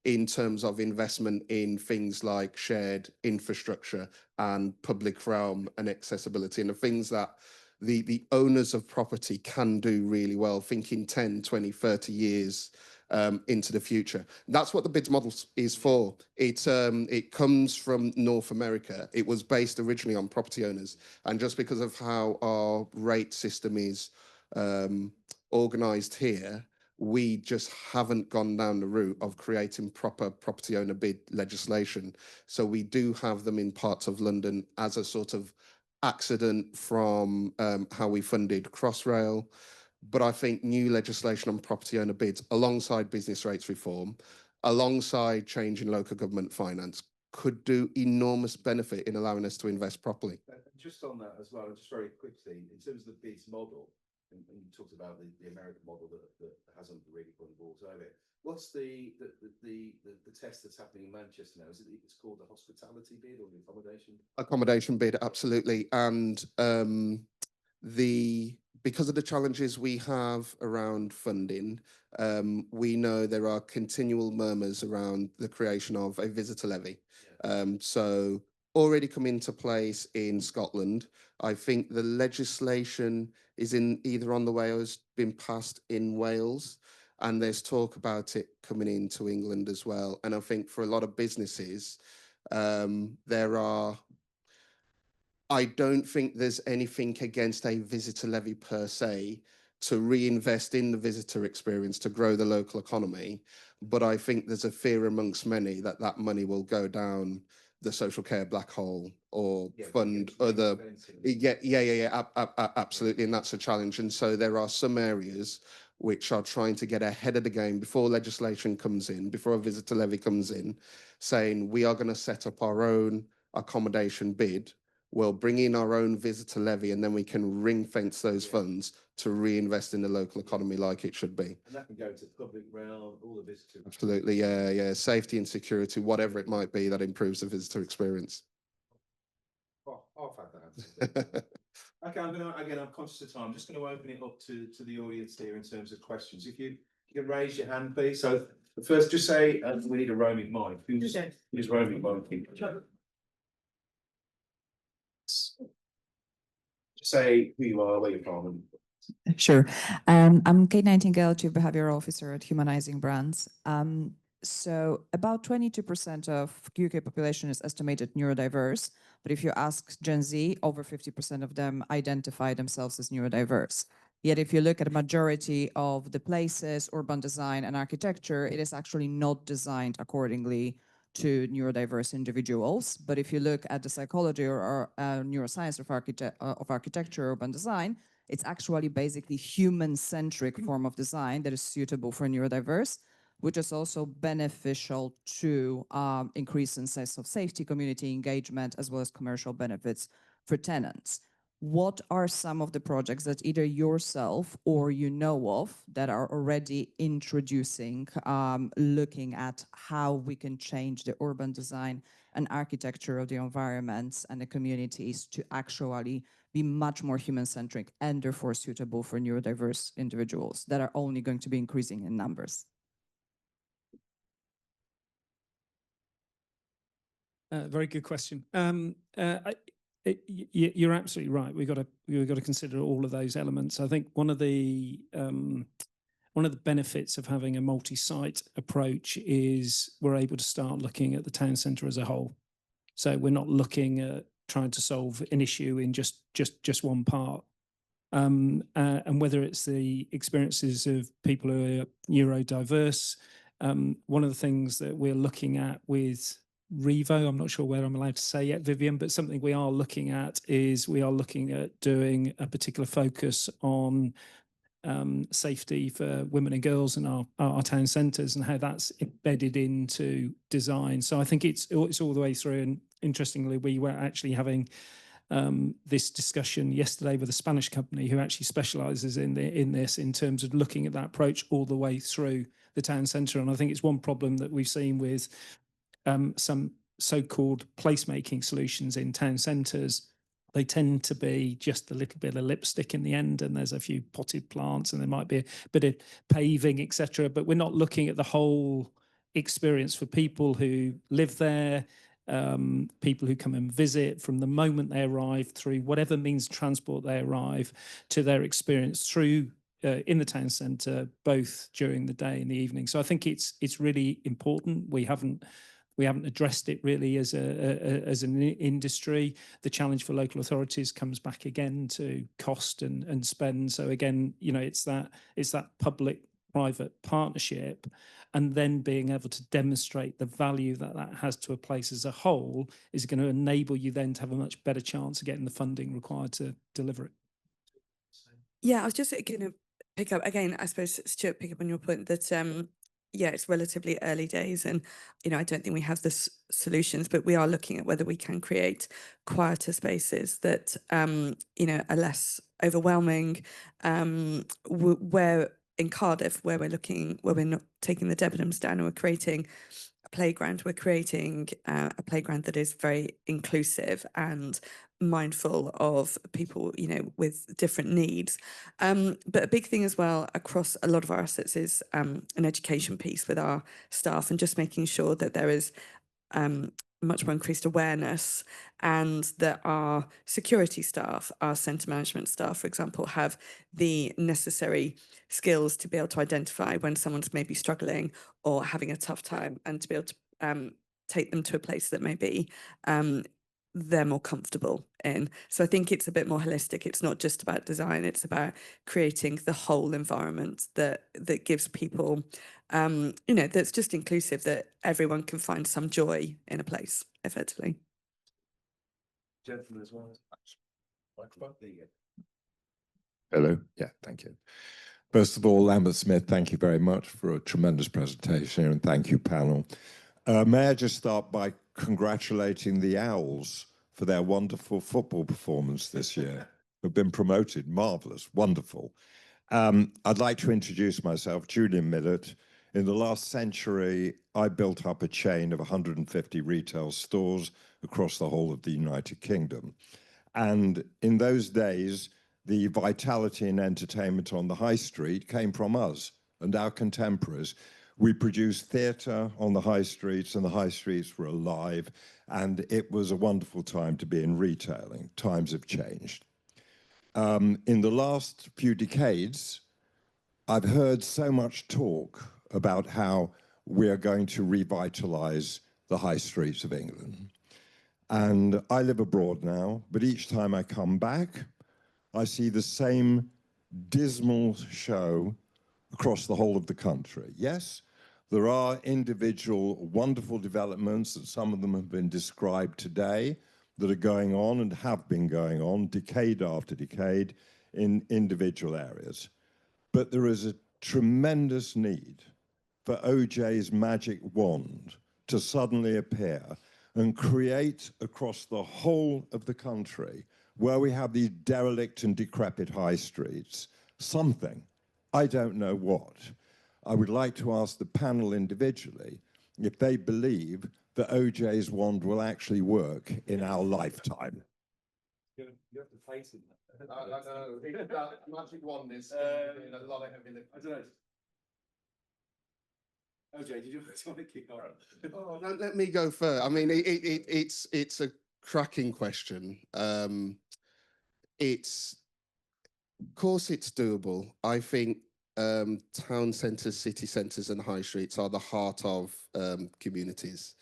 in terms of investment in things like shared infrastructure and public realm and accessibility, and the things that the owners of property can do really well, thinking 10, 20, 30 years into the future. That's what the BIDS model is for. It comes from North America. It was based originally on property owners, and just because of how our rate system is organized here, we just haven't gone down the route of creating proper property owner bid legislation. So we do have them in parts of London as a sort of accident from how we funded Crossrail. But I think new legislation on property owner bids, alongside business rates reform, alongside changing local government finance, could do enormous benefit in allowing us to invest properly. Just on that as well, just very quickly, in terms of the BIDS model, and you talked about the American model that hasn't really put the balls over it. What's the test that's happening in Manchester now? Is it, it's called the hospitality bid or the accommodation? Accommodation bid, absolutely. And because of the challenges we have around funding, we know there are continual murmurs around the creation of a visitor levy. So already come into place in Scotland. I think the legislation is either on the way or has been passed in Wales, and there's talk about it coming into England as well. And I think for a lot of businesses, I don't think there's anything against a visitor levy per se to reinvest in the visitor experience to grow the local economy. But I think there's a fear amongst many that that money will go down the social care black hole or fund other. Absolutely. And that's a challenge. And so there are some areas which are trying to get ahead of the game before legislation comes in, before a visitor levy comes in, saying we are going to set up our own accommodation bid. We'll bring in our own visitor levy, and then we can ring fence those funds to reinvest in the local economy like it should be. And that can go to public realm, all the visitors. Absolutely, yeah. Safety and security, whatever it might be, that improves the visitor experience. I've had that. Okay, I'm conscious of time. I'm just going to open it up to the audience here in terms of questions. If you can raise your hand, please. So first, just say we need a roaming mic. Who's roaming mic? Say who you are, where you're from. Sure. I'm Kate Nightingale, Chief Behavioral Officer at Humanizing Brands. So about 22% of UK population is estimated neurodiverse, but if you ask Gen Z, over 50% of them identify themselves as neurodiverse. Yet if you look at a majority of the places, urban design and architecture, it is actually not designed accordingly to neurodiverse individuals. But if you look at the psychology or neuroscience of architecture, urban design, it's actually basically human-centric form of design that is suitable for neurodiverse, which is also beneficial to increase in sense of safety, community engagement, as well as commercial benefits for tenants. What are some of the projects that either yourself or you know of that are already introducing, looking at how we can change the urban design and architecture of the environments and the communities to actually be much more human-centric and therefore suitable for neurodiverse individuals that are only going to be increasing in numbers? Very good question. You're absolutely right. We've got to consider all of those elements. I think one of the benefits of having a multi-site approach is we're able to start looking at the town centre as a whole. So we're not looking at trying to solve an issue in just one part. And whether it's the experiences of people who are neurodiverse, one of the things that we're looking at with Revo, I'm not sure whether I'm allowed to say yet, Vivian, but something we are looking at is we are looking at doing a particular focus on safety for women and girls in our town centres and how that's embedded into design. So I think it's all the way through. And interestingly, we were actually having this discussion yesterday with a Spanish company who actually specialises in this in terms of looking at that approach all the way through the town centre. And I think it's one problem that we've seen with some so-called placemaking solutions in town centres they tend to be just a little bit of lipstick in the end, and there's a few potted plants, and there might be a bit of paving, etc. But we're not looking at the whole experience for people who live there, people who come and visit from the moment they arrive through whatever means of transport they arrive to their experience through in the town centre, both during the day and the evening. So I think it's really important. We haven't addressed it really as an industry. The challenge for local authorities comes back again to cost and spend. So again, you know, it's that public-private partnership, and then being able to demonstrate the value that that has to a place as a whole is going to enable you then to have a much better chance of getting the funding required to deliver it. Yeah, I was just going to pick up again, I suppose, Stuart, pick up on your point that yeah, it's relatively early days, and you know, I don't think we have the solutions, but we are looking at whether we can create quieter spaces that you know, are less overwhelming. Where in Cardiff, where we're not taking the Debenhams down, and we're creating a playground. We're creating a playground that is very inclusive and mindful of people, you know, with different needs. But a big thing as well across a lot of our assets is an education piece with our staff, and just making sure that there is much more increased awareness, and that our security staff, our centre management staff, for example, have the necessary skills to be able to identify when someone's maybe struggling or having a tough time, and to be able to take them to a place that maybe they're more comfortable in. So I think it's a bit more holistic. It's not just about design, it's about creating the whole environment that gives people, you know, that's just inclusive, that everyone can find some joy in a place, effectively. Gentlemen as well. Hello. Yeah, thank you. First of all, Lambert Smith, thank you very much for a tremendous presentation, and thank you, panel. May I just start by congratulating the Owls for their wonderful football performance this year. They've been promoted, marvellous, wonderful. I'd like to introduce myself, Julian Millett. In the last century, I built up a chain of 150 retail stores across the whole of the United Kingdom. And in those days, the vitality and entertainment on the high street came from us and our contemporaries. We produced theatre on the high streets, and the high streets were alive, and it was a wonderful time to be in retailing. Times have changed. In the last few decades, I've heard so much talk about how we are going to revitalise the high streets of England. And I live abroad now, but each time I come back, I see the same dismal show across the whole of the country. Yes, there are individual wonderful developments, and some of them have been described today, that are going on and have been going on decade after decade in individual areas. But there is a tremendous need for OJ's magic wand to suddenly appear and create across the whole of the country, where we have these derelict and decrepit high streets, something, I don't know what. I would like to ask the panel individually if they believe that OJ's wand will actually work in our lifetime. You have to face it. I know. That magic wand is a lot of heavy lifting. I don't know. OJ, did you want to kick off? Oh, no, let me go first. I mean, it's a cracking question. Of course, it's doable. I think town centres, city centres and high streets are the heart of communities.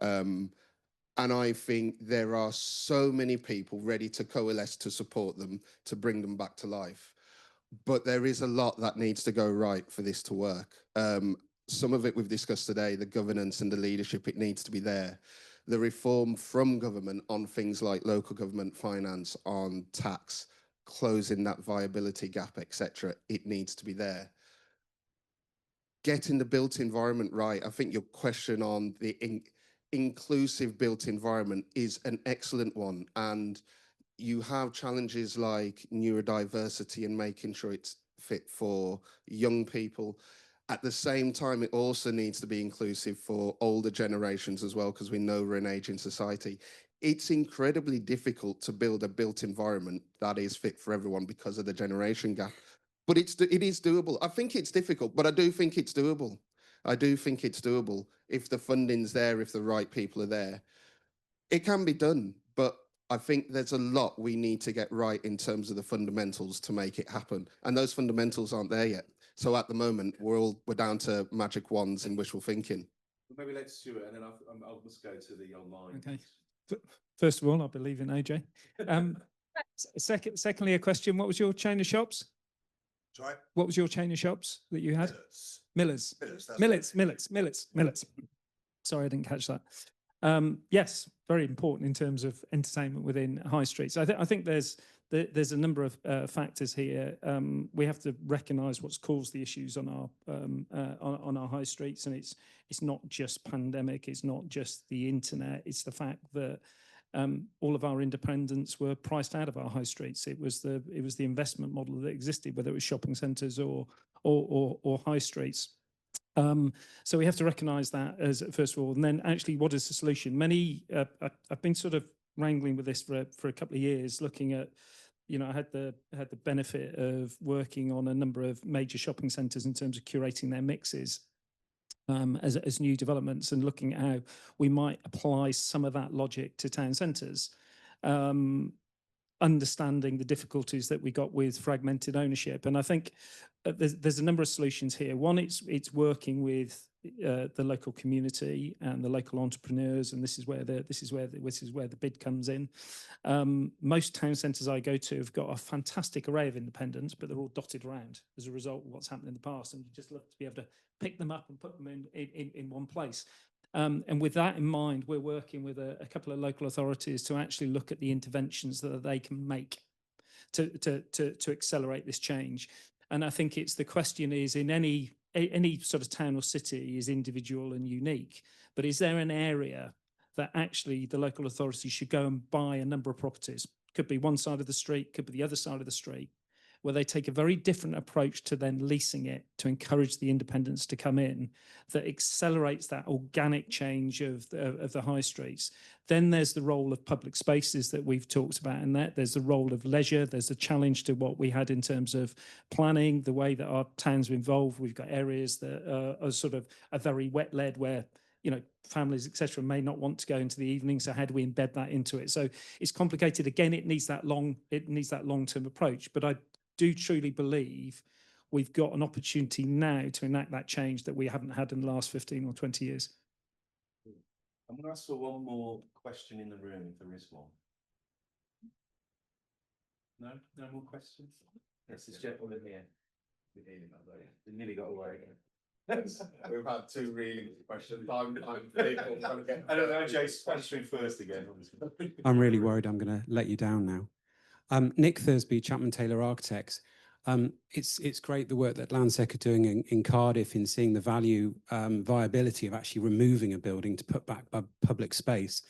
And I think there are so many people ready to coalesce to support them, to bring them back to life. But there is a lot that needs to go right for this to work. Some of it we've discussed today, the governance and the leadership, it needs to be there. The reform from government on things like local government finance, on tax, closing that viability gap, etc., it needs to be there. Getting the built environment right, I think your question on the inclusive built environment is an excellent one. And you have challenges like neurodiversity and making sure it's fit for young people. At the same time, it also needs to be inclusive for older generations as well, because we know we're an aging society. it's incredibly difficult to build a built environment that is fit for everyone because of the generation gap. But it is doable. I think it's difficult, but I do think it's doable. I do think it's doable if the funding's there, if the right people are there. It can be done, but I think there's a lot we need to get right in terms of the fundamentals to make it happen. And those fundamentals aren't there yet. So at the moment, we're down to magic wands and wishful thinking. Maybe let's Stuart, and then I'll just go to the online. Okay. First of all, I believe in AJ. Secondly, a question: what was your chain of shops? Sorry? What was your chain of shops that you had? Millers. Millets. Sorry, I didn't catch that. Yes, very important in terms of entertainment within high streets. I think there's a number of factors here. We have to recognise what's caused the issues on our high streets, and it's not just pandemic, it's not just the internet, it's the fact that all of our independents were priced out of our high streets. It was the investment model that existed, whether it was shopping centres or high streets. So we have to recognise that as first of all, and then actually, what is the solution? I've been sort of wrangling with this for a couple of years, looking at, I had the benefit of working on a number of major shopping centres in terms of curating their mixes as new developments, and looking at how we might apply some of that logic to town centres. Understanding the difficulties that we got with fragmented ownership, and I think there's a number of solutions here. One, it's working with the local community and the local entrepreneurs, and this is where the bid comes in. Most town centres I go to have got a fantastic array of independents, but they're all dotted around as a result of what's happened in the past, and you just love to be able to pick them up and put them in one place. And with that in mind, we're working with a couple of local authorities to actually look at the interventions that they can make to accelerate this change. And I think the question is, in any sort of town or city is individual and unique, but is there an area that actually the local authority should go and buy a number of properties? Could be one side of the street, could be the other side of the street, where they take a very different approach to then leasing it to encourage the independents to come in, that accelerates that organic change of the high streets. Then there's the role of public spaces that we've talked about in that. There's the role of leisure. There's a challenge to what we had in terms of planning, the way that our towns are involved. We've got areas that are sort of very wet-led, where families, etc., may not want to go into the evening. So how do we embed that into it? So it's complicated. Again, it needs that long-term approach. But I do truly believe we've got an opportunity now to enact that change that we haven't had in the last 15 or 20 years. I'm going to ask for one more question in the room, if there is one. No more questions? Yes, this gentleman here. We nearly got away. We've had two really good questions. I don't know, Jake's answering first again. I'm really worried I'm going to let you down now. Nick Thursby, Chapman Taylor Architects. It's great the work that Landsec are doing in Cardiff in seeing the value, viability of actually removing a building to put back public space.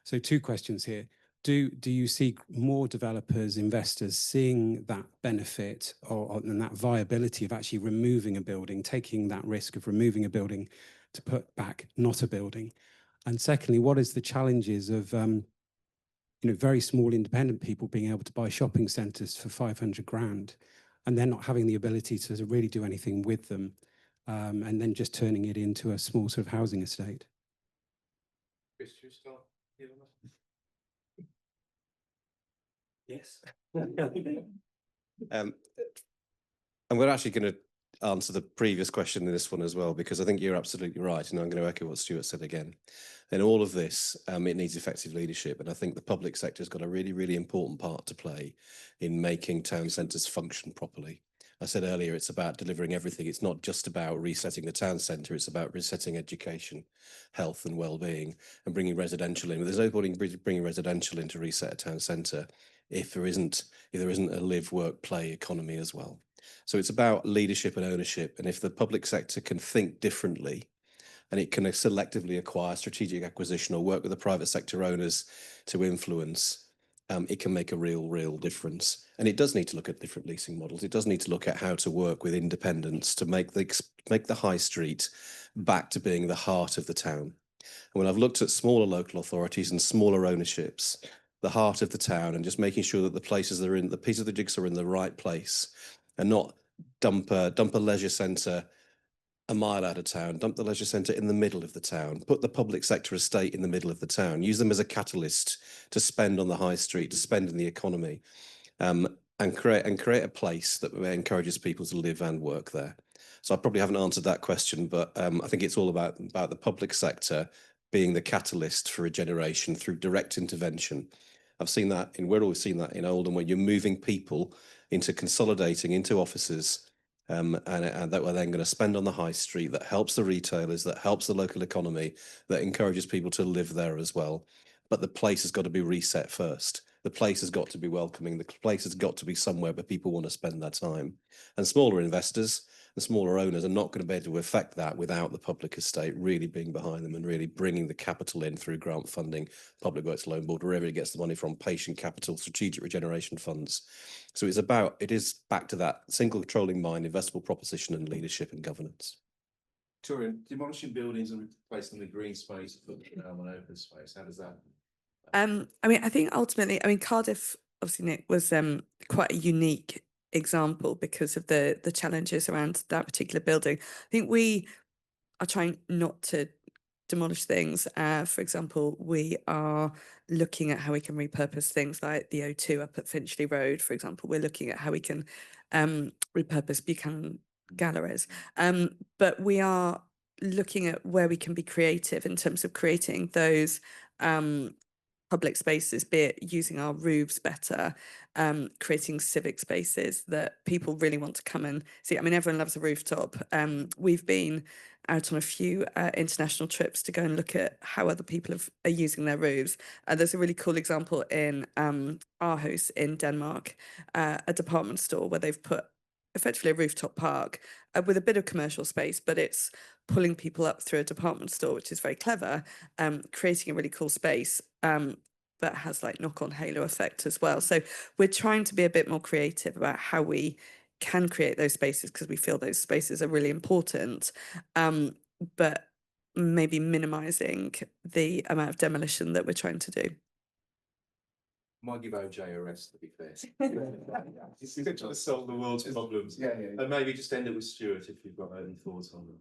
So two questions here. Do you see more developers, investors seeing that benefit and that viability of actually removing a building, taking that risk of removing a building to put back not a building? And secondly, what is the challenges of very small independent people being able to buy shopping centres for 500 grand and then not having the ability to really do anything with them, and then just turning it into a small sort of housing estate? Chris, you start here on that? Yes. I'm actually going to answer the previous question in this one as well, because I think you're absolutely right, and I'm going to echo what Stuart said again. In all of this, it needs effective leadership, and I think the public sector has got a really, really important part to play in making town centres function properly. I said earlier, it's about delivering everything. It's not just about resetting the town centre, it's about resetting education, health and well-being, and bringing residential in. But there's no point in bringing residential in to reset a town centre if there isn't a live, work, play economy as well. So it's about leadership and ownership, and if the public sector can think differently, and it can selectively acquire strategic acquisition or work with the private sector owners to influence, it can make a real difference. And it does need to look at different leasing models. It does need to look at how to work with independents to make the high street back to being the heart of the town. And when I've looked at smaller local authorities and smaller ownerships, the heart of the town, and just making sure that the places that are in the pieces of the jigsaw are in the right place, and not dump a leisure centre a mile out of town, dump the leisure centre in the middle of the town, put the public sector estate in the middle of the town, use them as a catalyst to spend on the high street, to spend in the economy, and create a place that encourages people to live and work there. So I probably haven't answered that question, but I think it's all about the public sector being the catalyst for regeneration through direct intervention. We're always seen that in Oldham, where you're moving people into consolidating into offices, and that we're then going to spend on the high street, that helps the retailers, that helps the local economy, that encourages people to live there as well. But the place has got to be reset first. The place has got to be welcoming. The place has got to be somewhere where people want to spend their time. And smaller investors and smaller owners are not going to be able to affect that without the public estate really being behind them and really bringing the capital in through grant funding, Public Works Loan Board, wherever it gets the money from, patient capital, strategic regeneration funds. So it is back to that single controlling mind, investable proposition and leadership and governance. Turin, demolishing buildings and replacing them with green space, putting them on open space, how does that? I mean, I think ultimately, Cardiff, obviously, Nick, was quite a unique example because of the challenges around that particular building. I think we are trying not to demolish things. For example, we are looking at how we can repurpose things like the O2 up at Finchley Road, for example. We're looking at how we can repurpose Buchanan Galleries. But we are looking at where we can be creative in terms of creating those public spaces, be it using our roofs better, creating civic spaces that people really want to come and see. I mean, everyone loves a rooftop. We've been out on a few international trips to go and look at how other people are using their roofs. There's a really cool example in Aarhus in Denmark, a department store where they've put effectively a rooftop park with a bit of commercial space, but it's pulling people up through a department store, which is very clever, creating a really cool space that has like knock-on halo effect as well. So we're trying to be a bit more creative about how we can create those spaces, because we feel those spaces are really important, but maybe minimizing the amount of demolition that we're trying to do. Might give OJ a rest, to be fair. He's trying to solve the world's problems. Yeah. And maybe just end it with Stuart, if you've got any thoughts on them.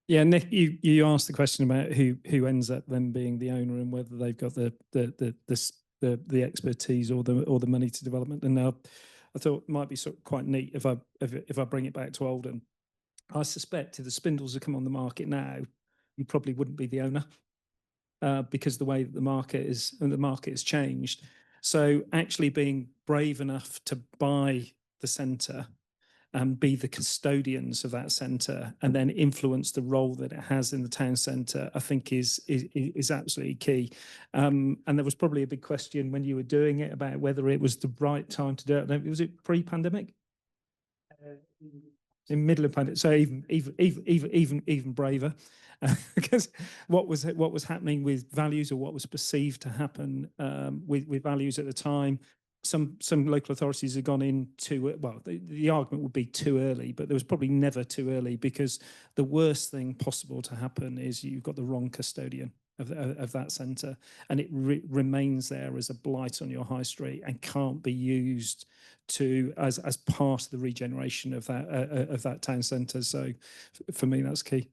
Yeah, Nick, you asked the question about who ends up then being the owner and whether they've got the expertise or the money to development. And now I thought it might be sort of quite neat if I bring it back to Oldham. I suspect if the spindles had come on the market now, you probably wouldn't be the owner because the way that the market has changed. So actually being brave enough to buy the centre and be the custodians of that centre and then influence the role that it has in the town centre, I think is absolutely key. And there was probably a big question when you were doing it about whether it was the right time to do it. Was it pre-pandemic? In middle of pandemic, so even braver, because what was happening with values, or what was perceived to happen with values at the time. Some local authorities had gone in too well. The argument would be too early, but there was probably never too early, because the worst thing possible to happen is you've got the wrong custodian of that centre, and it remains there as a blight on your high street and can't be used as part of the regeneration of that town centre. So for me, that's key.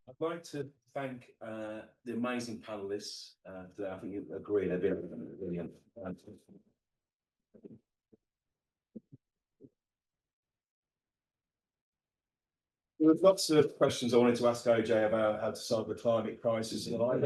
I'd like to thank the amazing panelists today. I think you agree they've been brilliant. There was lots of questions I wanted to ask OJ about how to solve the climate crisis and the like.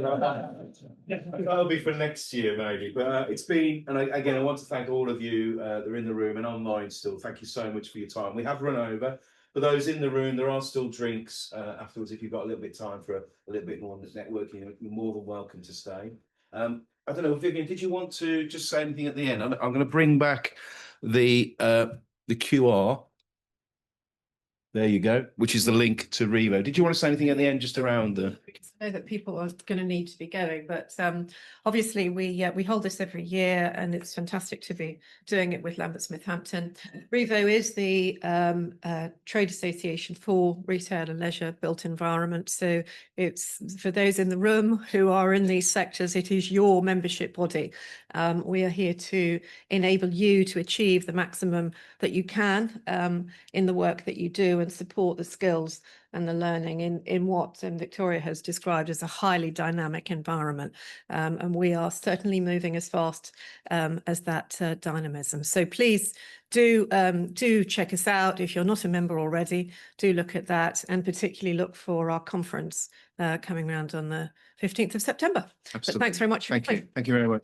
That'll be for next year, maybe. But it's been, and again, I want to thank all of you that are in the room and online still. Thank you so much for your time. We have run over. For those in the room, there are still drinks afterwards. If you've got a little bit of time for a little bit more networking, you're more than welcome to stay. I don't know, Vivian, did you want to just say anything at the end? I'm going to bring back the QR. There you go, which is the link to Revo. Did you want to say anything at the end just around the... because I know that people are going to need to be going, but obviously we hold this every year, and it's fantastic to be doing it with Lambert Smith Hampton. Revo is the trade association for retail and leisure built environment. So it's for those in the room who are in these sectors, it is your membership body. We are here to enable you to achieve the maximum that you can in the work that you do, and support the skills and the learning in what Victoria has described as a highly dynamic environment. And we are certainly moving as fast as that dynamism. So please do check us out. If you're not a member already, do look at that, and particularly look for our conference coming around on the 15th of September. But thanks very much. Thank you. Thank you very much.